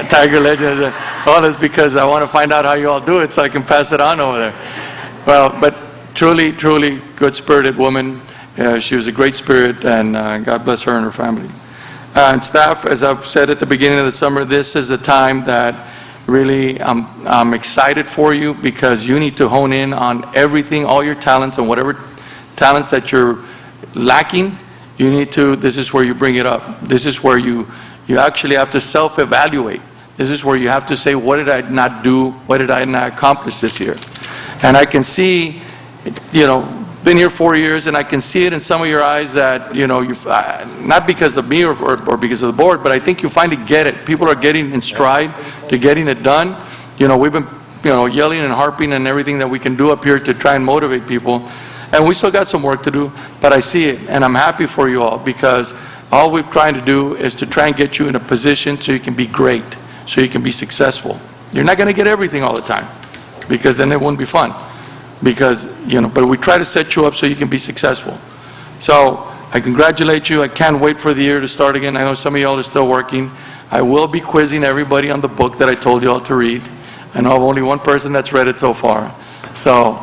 Tiger Legend?" I said, "Oh, that's because I want to find out how you all do it so I can pass it on over there." Well, but truly, truly good-spirited woman. She was a great spirit, and God bless her and her family. And staff, as I've said at the beginning of the summer, this is a time that really I'm excited for you because you need to hone in on everything, all your talents, and whatever talents that you're lacking, you need to, this is where you bring it up. This is where you actually have to self-evaluate. This is where you have to say, what did I not do? What did I not accomplish this year? And I can see, been here 4 years, and I can see it in some of your eyes that, you've, not because of me or because of the board, but I think you finally get it. People are getting in stride to getting it done. We've been, yelling and harping and everything that we can do up here to try and motivate people. And we still got some work to do, but I see it, and I'm happy for you all, because all we've tried to do is to try and get you in a position so you can be great, so you can be successful. You're not going to get everything all the time, because then it wouldn't be fun. Because, but we try to set you up so you can be successful. So I congratulate you. I can't wait for the year to start again. I know some of y'all are still working. I will be quizzing everybody on the book that I told you all to read. I know of only one person that's read it so far. So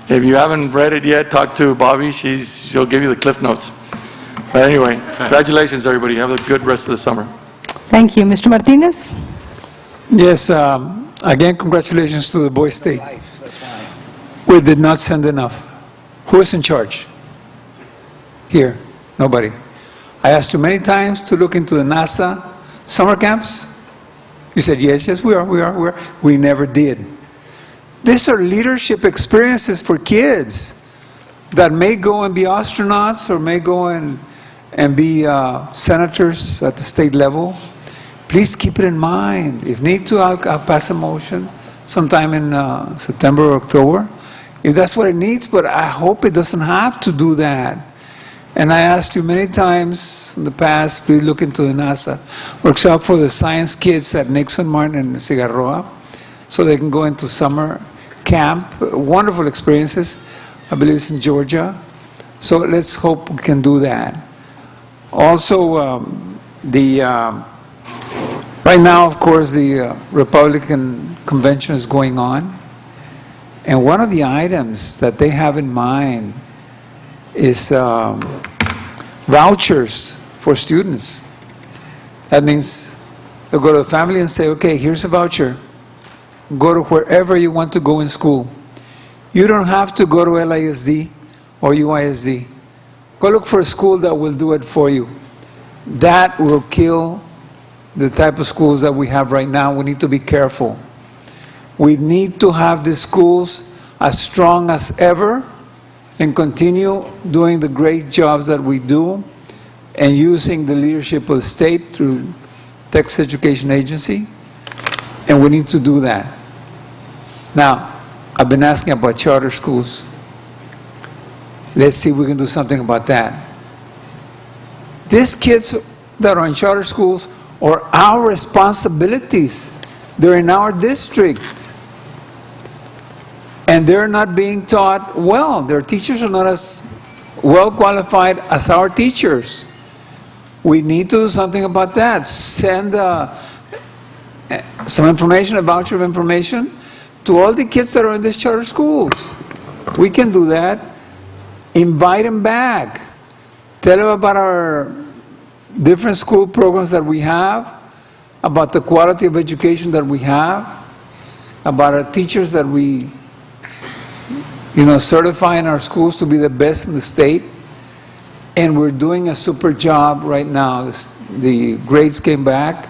if you haven't read it yet, talk to Bobby. She'll give you the Cliff Notes. But anyway, congratulations, everybody. Have a good rest of the summer. Thank you. Mr. Martinez? Yes, again, congratulations to the Boy State. We did not send enough. Who is in charge? Here, nobody. I asked you many times to look into the NASA summer camps. You said, yes, we are. We never did. These are leadership experiences for kids that may go and be astronauts or may go and be senators at the state level. Please keep it in mind. If need to, I'll pass a motion sometime in September or October, if that's what it needs, but I hope it doesn't have to do that. And I asked you many times in the past, please look into the NASA workshop for the science kids at Nixon, Martin, and Cigarroa, so they can go into summer camp. Wonderful experiences. I believe it's in Georgia. So let's hope we can do that. Also, right now, of course, the Republican convention is going on. And one of the items that they have in mind is vouchers for students. That means they'll go to the family and say, okay, here's a voucher. Go to wherever you want to go in school. You don't have to go to LISD or UISD. Go look for a school that will do it for you. That will kill the type of schools that we have right now. We need to be careful. We need to have the schools as strong as ever and continue doing the great jobs that we do and using the leadership of the state through Texas Education Agency. And we need to do that. Now, I've been asking about charter schools. Let's see if we can do something about that. These kids that are in charter schools are our responsibilities. They're in our district. And they're not being taught well. Their teachers are not as well qualified as our teachers. We need to do something about that. Send some information, a voucher of information, to all the kids that are in these charter schools. We can do that. Invite them back. Tell them about our different school programs that we have, about the quality of education that we have, about our teachers that we certify in our schools to be the best in the state. And we're doing a super job right now. The grades came back,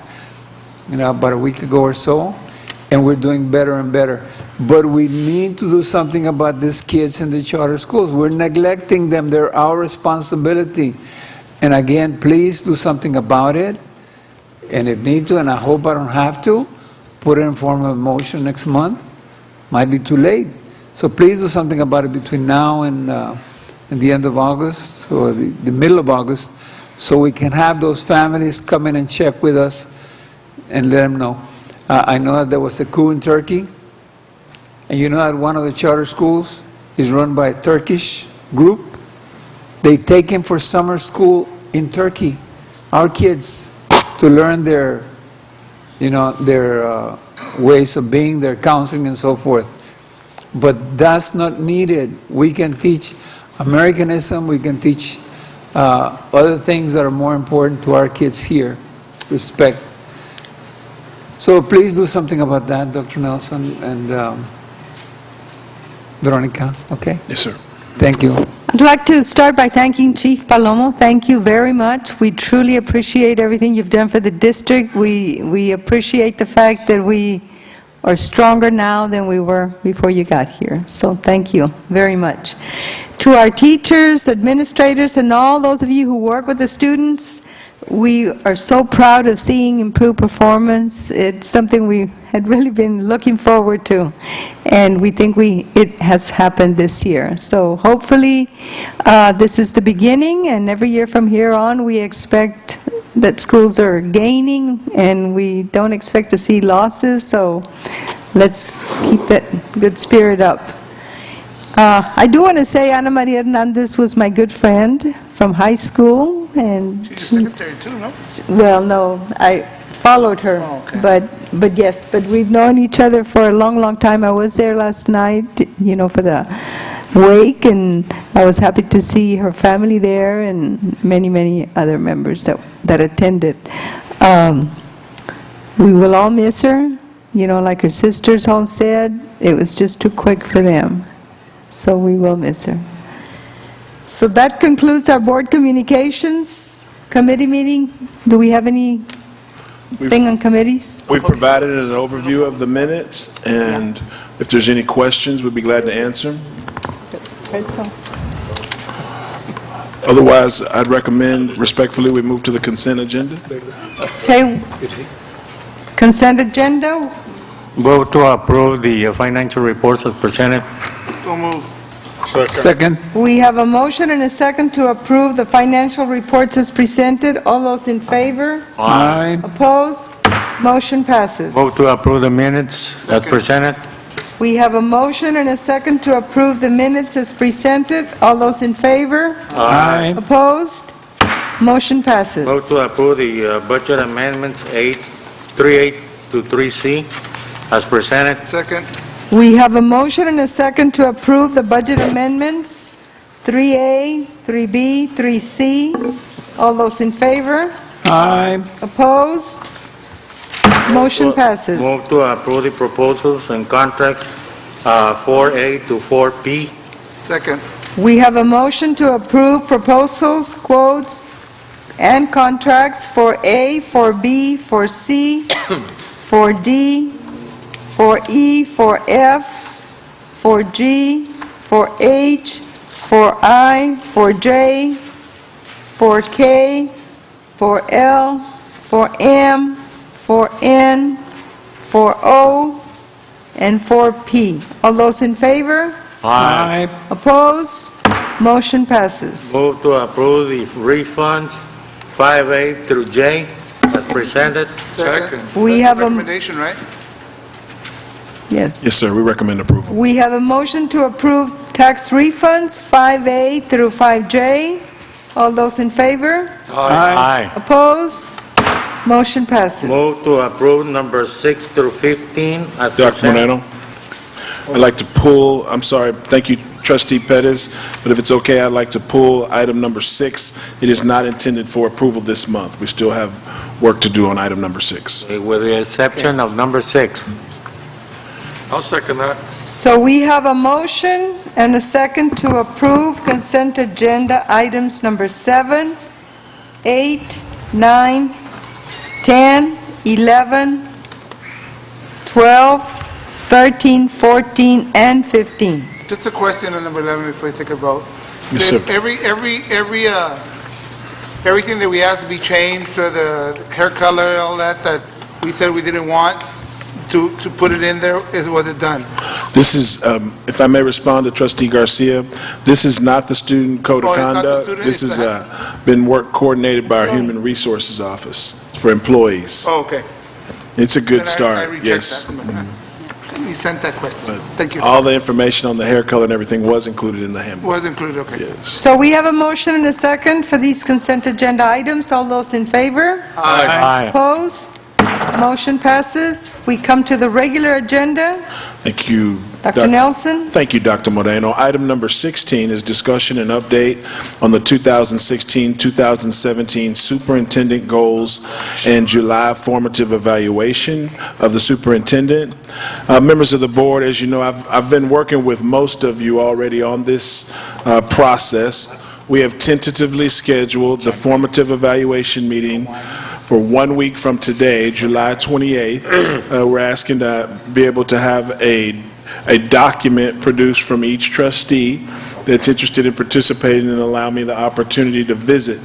about a week ago or so, and we're doing better and better. But we need to do something about these kids in the charter schools. We're neglecting them. They're our responsibility. And again, please do something about it. And if need to, and I hope I don't have to, put it in form of a motion next month. Might be too late. So please do something about it between now and the end of August or the middle of August, so we can have those families come in and check with us and let them know. I know that there was a coup in Turkey, and you know that one of the charter schools is run by a Turkish group. They take him for summer school in Turkey, our kids, to learn their ways of being, their counseling and so forth. But that's not needed. We can teach Americanism, we can teach other things that are more important to our kids here. Respect. So please do something about that, Dr. Nelson and Veronica, okay? Yes, sir. Thank you. I'd like to start by thanking Chief Palomo. Thank you very much. We truly appreciate everything you've done for the district. We appreciate the fact that we are stronger now than we were before you got here. So thank you very much. To our teachers, administrators, and all those of you who work with the students, we are so proud of seeing improved performance. It's something we had really been looking forward to, and we think it has happened this year. So hopefully, this is the beginning, and every year from here on, we expect that schools are gaining, and we don't expect to see losses, so let's keep that good spirit up. I do want to say Ana Maria Hernandez was my good friend from high school, and She's your secretary too, no? well, no, I followed her, but yes, but we've known each other for a long, long time. I was there last night, for the wake, and I was happy to see her family there and many, many other members that attended. We will all miss her, like her sisters all said, it was just too quick for them. So we will miss her. So that concludes our board communications committee meeting. Do we have anything on committees? We provided an overview of the minutes, and if there's any questions, we'd be glad to answer them. Otherwise, I'd recommend respectfully we move to the consent agenda. Okay. Consent agenda. Vote to approve the financial reports as presented. So moved. Second. We have a motion and a second to approve the financial reports as presented. All those in favor? Aye. Opposed? Motion passes. Vote to approve the minutes as presented. We have a motion and a second to approve the minutes as presented. All those in favor? Aye. Opposed? Motion passes. Vote to approve the budget amendments 3A to 3C as presented. Second. We have a motion and a second to approve the budget amendments 3A, 3B, 3C. All those in favor? Aye. Opposed? Motion passes. Move to approve the proposals and contracts 4A to 4P. Second. We have a motion to approve proposals, quotes, and contracts for A, for B, for C, for D, for E, for F, for G, for H, for I, for J, for K, for L, for M, for N, for O, and for P. All those in favor? Aye. Opposed? Motion passes. Move to approve the refunds 5A through J as presented. Second. We have a, Recommendation, right? yes. Yes, sir, we recommend approval. We have a motion to approve tax refunds 5A through 5J. All those in favor? Aye. Opposed? Motion passes. Move to approve number 6 through 15 as Dr. presented. Moreno, I'd like to pull, I'm sorry, thank you, Trustee Pettis, but if it's okay, I'd like to pull item number 6. It is not intended for approval this month. We still have work to do on item number 6. With the exception of number 6. I'll second that. So we have a motion and a second to approve consent agenda items number 7, 8, 9, 10, 11, 12, 13, 14, and 15. Just a question on number 11 before you take a vote. Yes, sir. Everything that we asked to be changed, for the hair color, all that we said we didn't want to put it in there, was it done? This is, if I may respond to Trustee Garcia, this is not the student code of Oh, it's not the conduct. student, This it's has been work coordinated by our Human Resources Office for employees. Oh, okay. It's a good Then I start, reject yes. that. You sent that question. Thank you. All the information on the hair color and everything was included in the handbook. Was included, okay. Yes. So we have a motion and a second for these consent agenda items. All those in favor? Aye. Opposed? Motion passes. We come to the regular agenda. Thank you, Dr. Nelson? Thank you, Dr. Moreno. Item number 16 is discussion and update on the 2016-2017 superintendent goals and July formative evaluation of the superintendent. Members of the board, as you know, I've been working with most of you already on this process. We have tentatively scheduled the formative evaluation meeting for 1 week from today, July 28th. We're asking to be able to have a document produced from each trustee that's interested in participating and allow me the opportunity to visit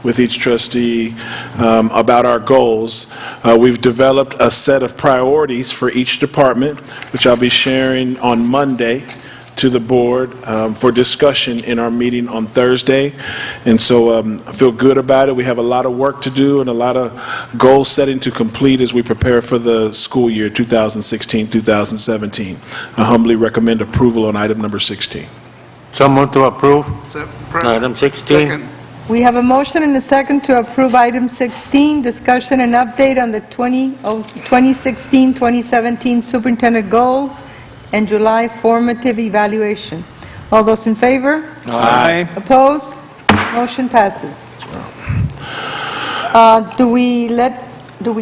with each trustee about our goals. We've developed a set of priorities for each department, which I'll be sharing on Monday to the board for discussion in our meeting on Thursday. And so I feel good about it. We have a lot of work to do and a lot of goal setting to complete as we prepare for the school year 2016-2017. I humbly recommend approval on item number 16. So moved to approve. Item 16. Second. We have a motion and a second to approve item 16, discussion and update on the 2016-2017 superintendent goals and July formative evaluation. All those in favor? Aye. Opposed? Motion passes. Do we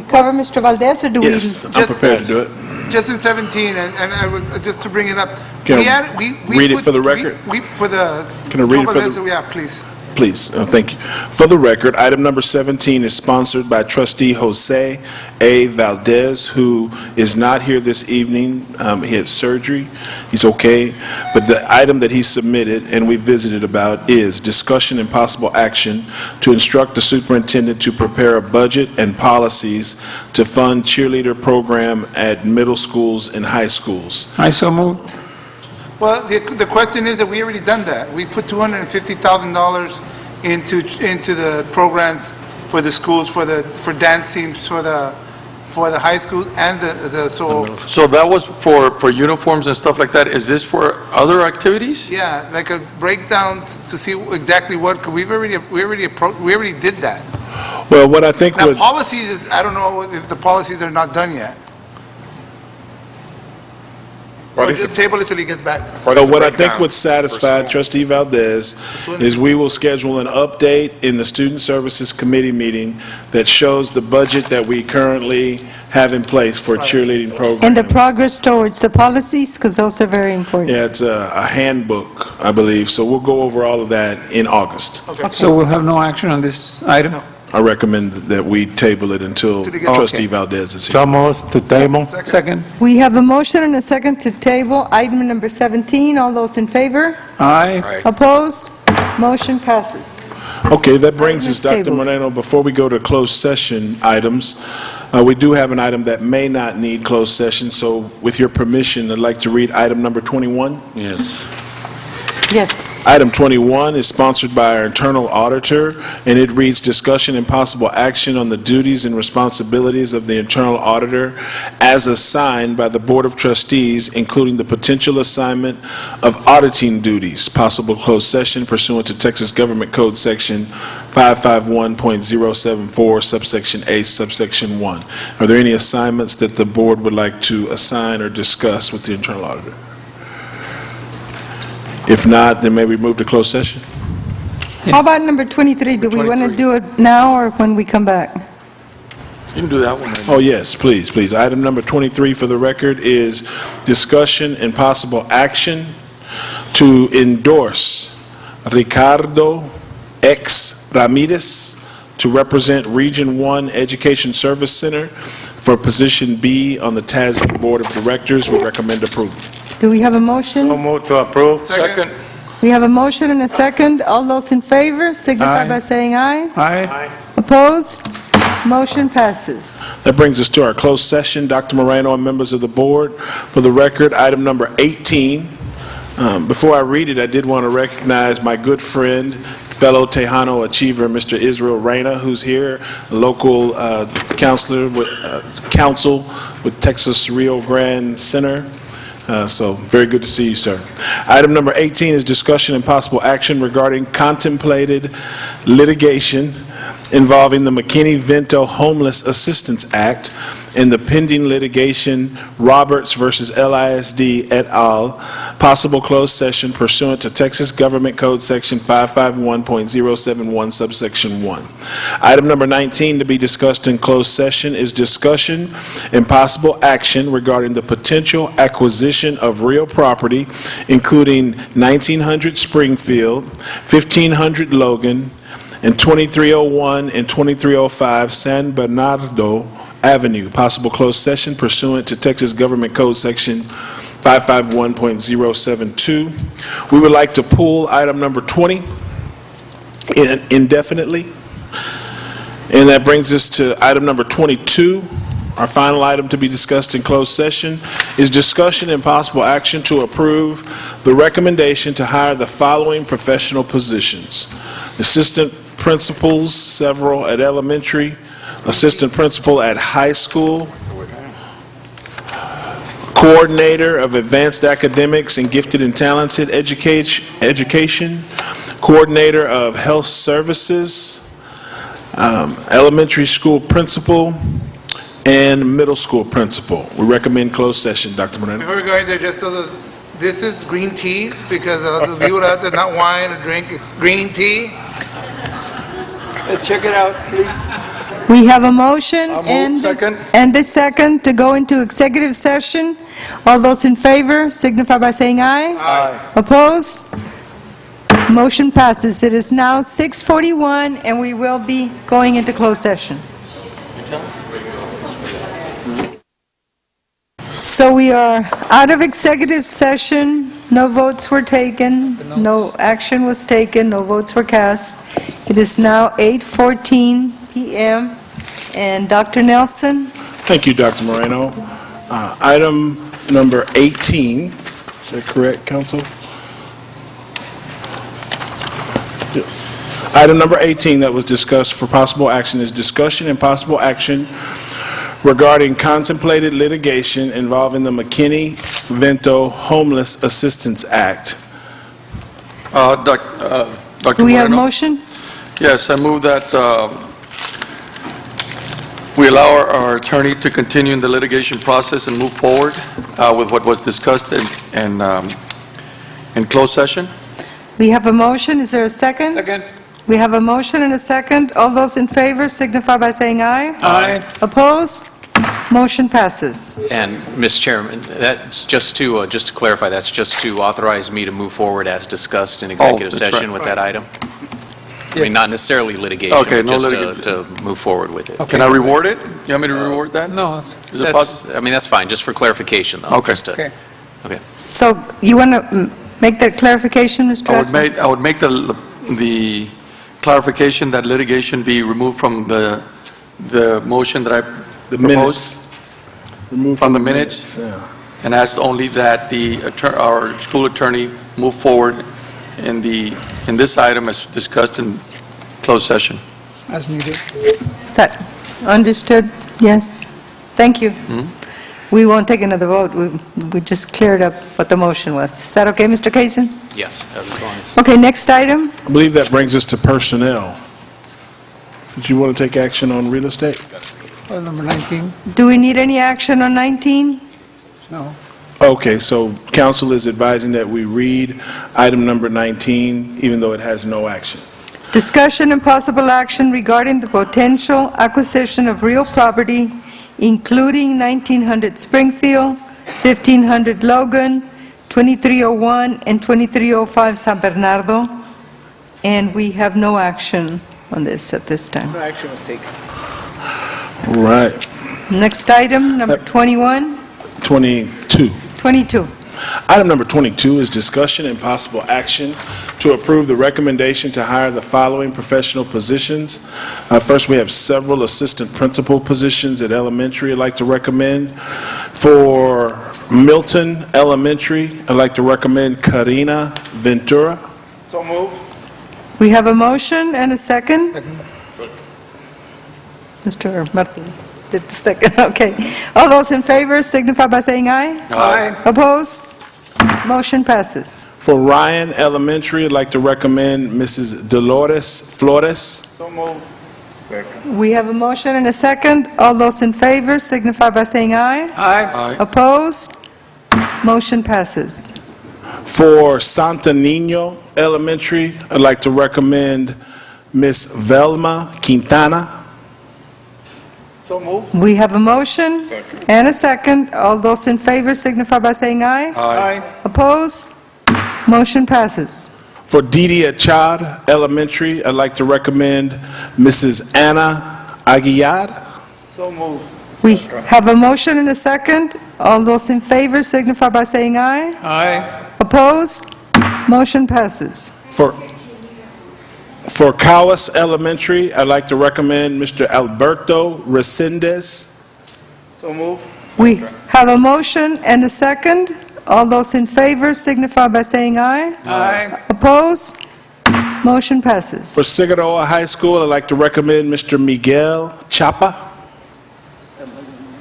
cover Mr. Valdez, or do we? Yes, I'm prepared to do it. Just in 17, and I was, just to bring it up. Can we I had- we read it put- for the record? For the. Can I read it for the- Yeah, please. Please, thank you. For the record, item number 17 is sponsored by trustee Jose A. Valdez, who is not here this evening. He had surgery. He's okay. But the item that he submitted and we visited about is discussion and possible action to instruct the superintendent to prepare a budget and policies to fund cheerleader program at middle schools and high schools. I so moved. Well, the question is that we already done that. We put $250,000 into the programs for the schools, for dance teams, for the high school and So that was for uniforms and stuff like that. Is this for other activities? yeah, like a breakdown to see exactly what, we already did that. Well, what I think Now, would... policies is, I don't know if the policies are not done yet. Or just table it till he gets back. But what I think would satisfy trustee Valdez is we will schedule an update in the Student Services Committee meeting that shows the budget that we currently have in place for a cheerleading program. And the progress towards the policies, because those are very important. Yeah, it's a handbook, I believe, so we'll go over all of that in August. So we'll have no action on this item? I recommend that we table it until trustee Okay. Valdez is here. So moved to table. Second? We have a motion and a second to table item number 17. All those in favor? Aye. Opposed? Motion passes. Okay, that brings us, Item is Dr. tabled. Moreno, before we go to closed session items, we do have an item that may not need closed session, so with your permission, I'd like to read item number 21. Yes. Yes. Item 21 is sponsored by our internal auditor, and it reads, "Discussion and possible action on the duties and responsibilities of the internal auditor as assigned by the Board of Trustees, including the potential assignment of auditing duties. Possible closed session pursuant to Texas Government Code Section 551.074, subsection A, subsection 1." Are there any assignments that the board would like to assign or discuss with the internal auditor? If not, then may we move to closed session? How about number 23? Do we want to do it now or when we come back? You can do that one. Oh, yes, please, please. Item number 23 for the record is discussion and possible action to endorse Ricardo X. Ramirez to represent Region 1 Education Service Center for position B on the TASB Board of Directors. We recommend approval. Do we have a motion? So moved to approve. Second. We have a motion and a second. All those in favor signify Aye. by saying aye. Aye. Opposed? Motion passes. That brings us to our closed session. Dr. Moreno and members of the board, for the record, item number 18. Before I read it, I did want to recognize my good friend, fellow Tejano achiever, Mr. Israel Reyna, who's here, a local council with Texas Rio Grande Center. So very good to see you, sir. Item number 18 is discussion and possible action regarding contemplated litigation involving the McKinney-Vento Homeless Assistance Act and the pending litigation Roberts versus LISD et al., possible closed session pursuant to Texas Government Code Section 551.071 subsection 1. Item number 19 to be discussed in closed session is discussion and possible action regarding the potential acquisition of real property, including 1900 Springfield, 1500 Logan, and 2301 and 2305 San Bernardo Avenue. Possible closed session pursuant to Texas Government Code Section 551.072. We would like to pull item number 20 indefinitely. And that brings us to item number 22. Our final item to be discussed in closed session is discussion and possible action to approve the recommendation to hire the following professional positions: assistant principals, several at elementary, assistant principal at high school, coordinator of advanced academics and gifted and talented education, coordinator of health services, elementary school principal, and middle school principal. We recommend closed session. Dr. Moreno. Before we go in there, just so that this is green tea, because the viewer out there not wine or drink, it's green tea. Check it out, please. We have a motion move. Second. and a second to go into executive session. All those in favor signify by saying aye. Aye. Opposed? Motion passes. It is now 6:41, and we will be going into closed session. So we are out of executive session. No votes were taken. No action was taken. No votes were cast. It is now 8:14 p.m. And Dr. Nelson? Thank you, Dr. Moreno. Item number 18, is that correct, Council? Item number 18 that was discussed for possible action is discussion and possible action regarding contemplated litigation involving the McKinney-Vento Homeless Assistance Act. Dr. Do we have a Moreno? motion? Yes, I move that we allow our attorney to continue in the litigation process and move forward with what was discussed in closed session. We have a motion. Is there a second? Second. We have a motion and a second. All those in favor signify by saying aye. Aye. Opposed? Motion passes. And, Ms. Chairman, that's just to clarify, that's just to authorize me to move forward as discussed in executive that's session right. with that item? I mean, not necessarily litigation, Okay, no just litigation. to move forward with it. Can I reward it? You want me to reward that? No, Is it That's, I mean, that's fine, just for clarification, though. Okay. just to- okay. Okay. So you want to make that clarification, Mr. Epson? I would make the clarification that litigation be removed from the motion that I The proposed, minutes. Removed from the minutes, yeah. and asked only that our school attorney move forward in this item as discussed in closed session. As needed. Is that understood? Yes. Thank you. We won't take another vote. We just cleared up what the motion was. Is that okay, Mr. Kaysen? Yes, as long as. Okay, next item. I believe that brings us to personnel. Did you want to take action on real estate? Number 19? Do we need any action on 19? No. Okay, so council is advising that we read item number 19, even though it has no action. Discussion and possible action regarding the potential acquisition of real property, including 1900 Springfield, 1500 Logan, 2301 and 2305 San Bernardo, and we have no action on this at this time. No action was taken. Right. Next item, number 21, 22. 22. Item number 22 is discussion and possible action to approve the recommendation to hire the following professional positions. First, we have several assistant principal positions at elementary I'd like to recommend. For Milton Elementary, I'd like to recommend Karina Ventura. So move. We have a motion and a second. Mr. Martinez did the second, okay. All those in favor signify by saying aye. Aye. Opposed? Motion passes. For Ryan Elementary, I'd like to recommend Mrs. Dolores Flores. So move. We have a motion and a second. All those in favor signify by saying aye. Aye. Opposed? Motion passes. For Santa Nino Elementary, I'd like to recommend Miss Velma Quintana. So moved. We have a motion and a second. All those in favor signify by saying aye. Aye. Opposed? Motion passes. For Didi Achad Elementary, I'd like to recommend Mrs. Anna Aguiar. So moved. We have a motion and a second. All those in favor signify by saying aye. Aye. Opposed? Motion passes. For Cawas Elementary, I'd like to recommend Mr. Alberto Resendez. So moved. We have a motion and a second. All those in favor signify by saying aye. Aye. Opposed? Motion passes. For Figueroa High School, I'd like to recommend Mr. Miguel Chapa.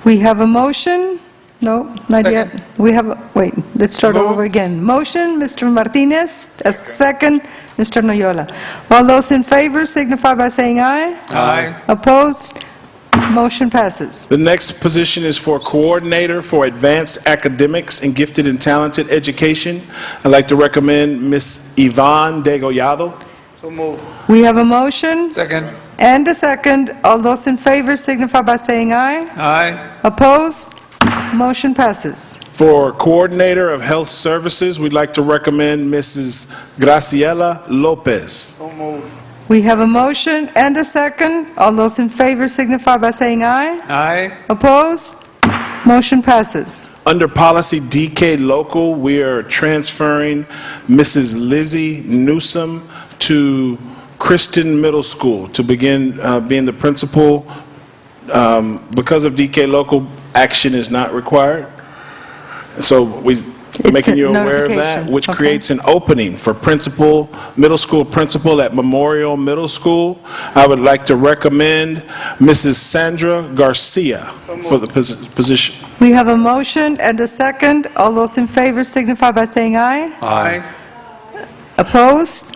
We have a motion. No, not yet. We have, wait, let's start over again. Motion, Mr. Martinez. A second, Mr. Noyola. All those in favor signify by saying aye. Aye. Opposed? Motion passes. The next position is for Coordinator for Advanced Academics and Gifted and Talented Education. I'd like to recommend Ms. Yvonne Degollado. So moved. We have a motion Second. and a second. All those in favor signify by saying aye. Aye. Opposed? Motion passes. For Coordinator of Health Services, we'd like to recommend Mrs. Graciela Lopez. So moved. We have a motion and a second. All those in favor signify by saying aye. Aye. Opposed? Motion passes. Under Policy DK Local, we are transferring Mrs. Lizzie Newsom to Kristen Middle School to begin being the principal. Because of DK Local, action is not required. So we're making you aware of that, notification. which Okay. creates an opening for principal, middle school principal at Memorial Middle School. I would like to recommend Mrs. Sandra Garcia for the position. We have a motion and a second. All those in favor signify by saying aye. Aye. Opposed?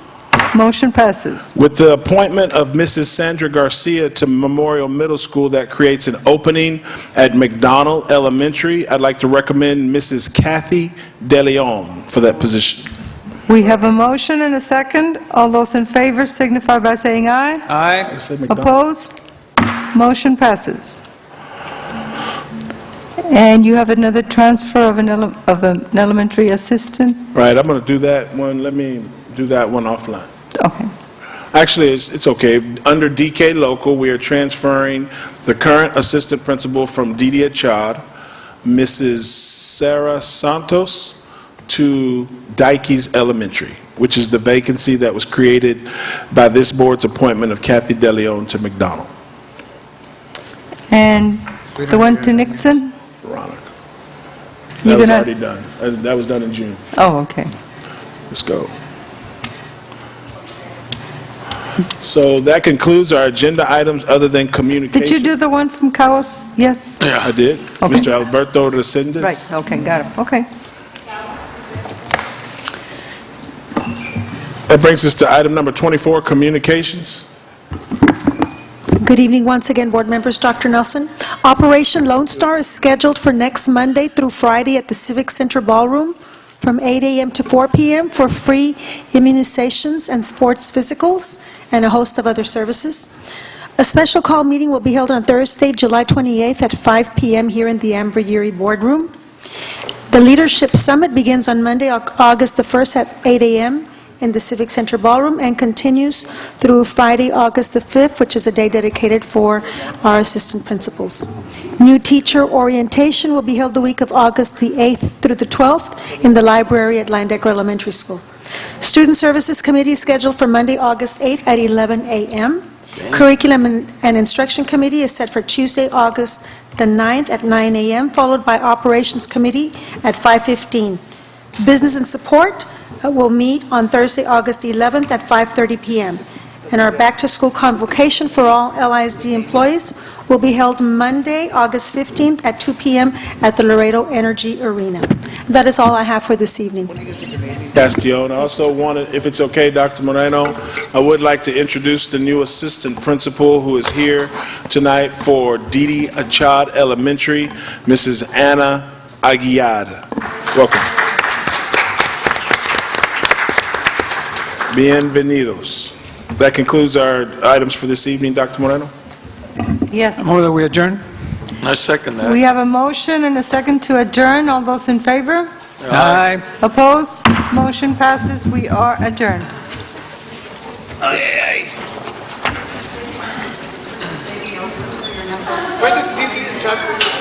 Motion passes. With the appointment of Mrs. Sandra Garcia to Memorial Middle School, that creates an opening at McDonald Elementary. I'd like to recommend Mrs. Kathy DeLeon for that position. We have a motion and a second. All those in favor signify by saying aye. Aye. Opposed? Motion passes. And you have another transfer of an elementary assistant? Right, I'm going to do that one. Let me do that one offline. Okay. Actually, it's okay. Under DK Local, we are transferring the current assistant principal from Didi Achad, Mrs. Sarah Santos, to Dikey's Elementary, which is the vacancy that was created by this board's appointment of Kathy DeLeon to McDonald. And the one to Nixon? Veronica. You're That was gonna- already done. That was done in June. Oh, okay. Let's go. So that concludes our agenda items other than communication. Did you do the one from Caos? Yes? I did. Okay. Mr. Alberto Resendez. Right, okay, got it, okay. That brings us to item number 24, communications. Good evening once again, board members. Dr. Nelson. Operation Lone Star is scheduled for next Monday through Friday at the Civic Center Ballroom from 8 a.m. to 4 p.m. for free immunizations and sports physicals and a host of other services. A special call meeting will be held on Thursday, July 28th at 5 p.m. here in the Amber Yuri Boardroom. The Leadership Summit begins on Monday, August the 1st at 8 a.m. in the Civic Center Ballroom and continues through Friday, August the 5th, which is a day dedicated for our assistant principals. New teacher orientation will be held the week of August the 8th through the 12th in the library at Landecker Elementary School. Student Services Committee is scheduled for Monday, August 8th at 11 a.m. Curriculum and Instruction Committee is set for Tuesday, August the 9th at 9 a.m., followed by Operations Committee at 5:15. Business and Support will meet on Thursday, August 11th at 5:30 p.m. And our back-to-school convocation for all LISD employees will be held Monday, August 15th at 2 p.m. at the Laredo Energy Arena. That is all I have for this evening. Castillo. I also wanted, if it's okay, Dr. Moreno, I would like to introduce the new assistant principal who is here tonight for Didi Achad Elementary, Mrs. Anna Aguiar. Welcome. Bienvenidos. That concludes our items for this evening, Dr. Moreno. Yes. Move that we adjourn? I second that. We have a motion and a second to adjourn. All those in favor? Aye. Opposed? Motion passes. We are adjourned. Where did Didi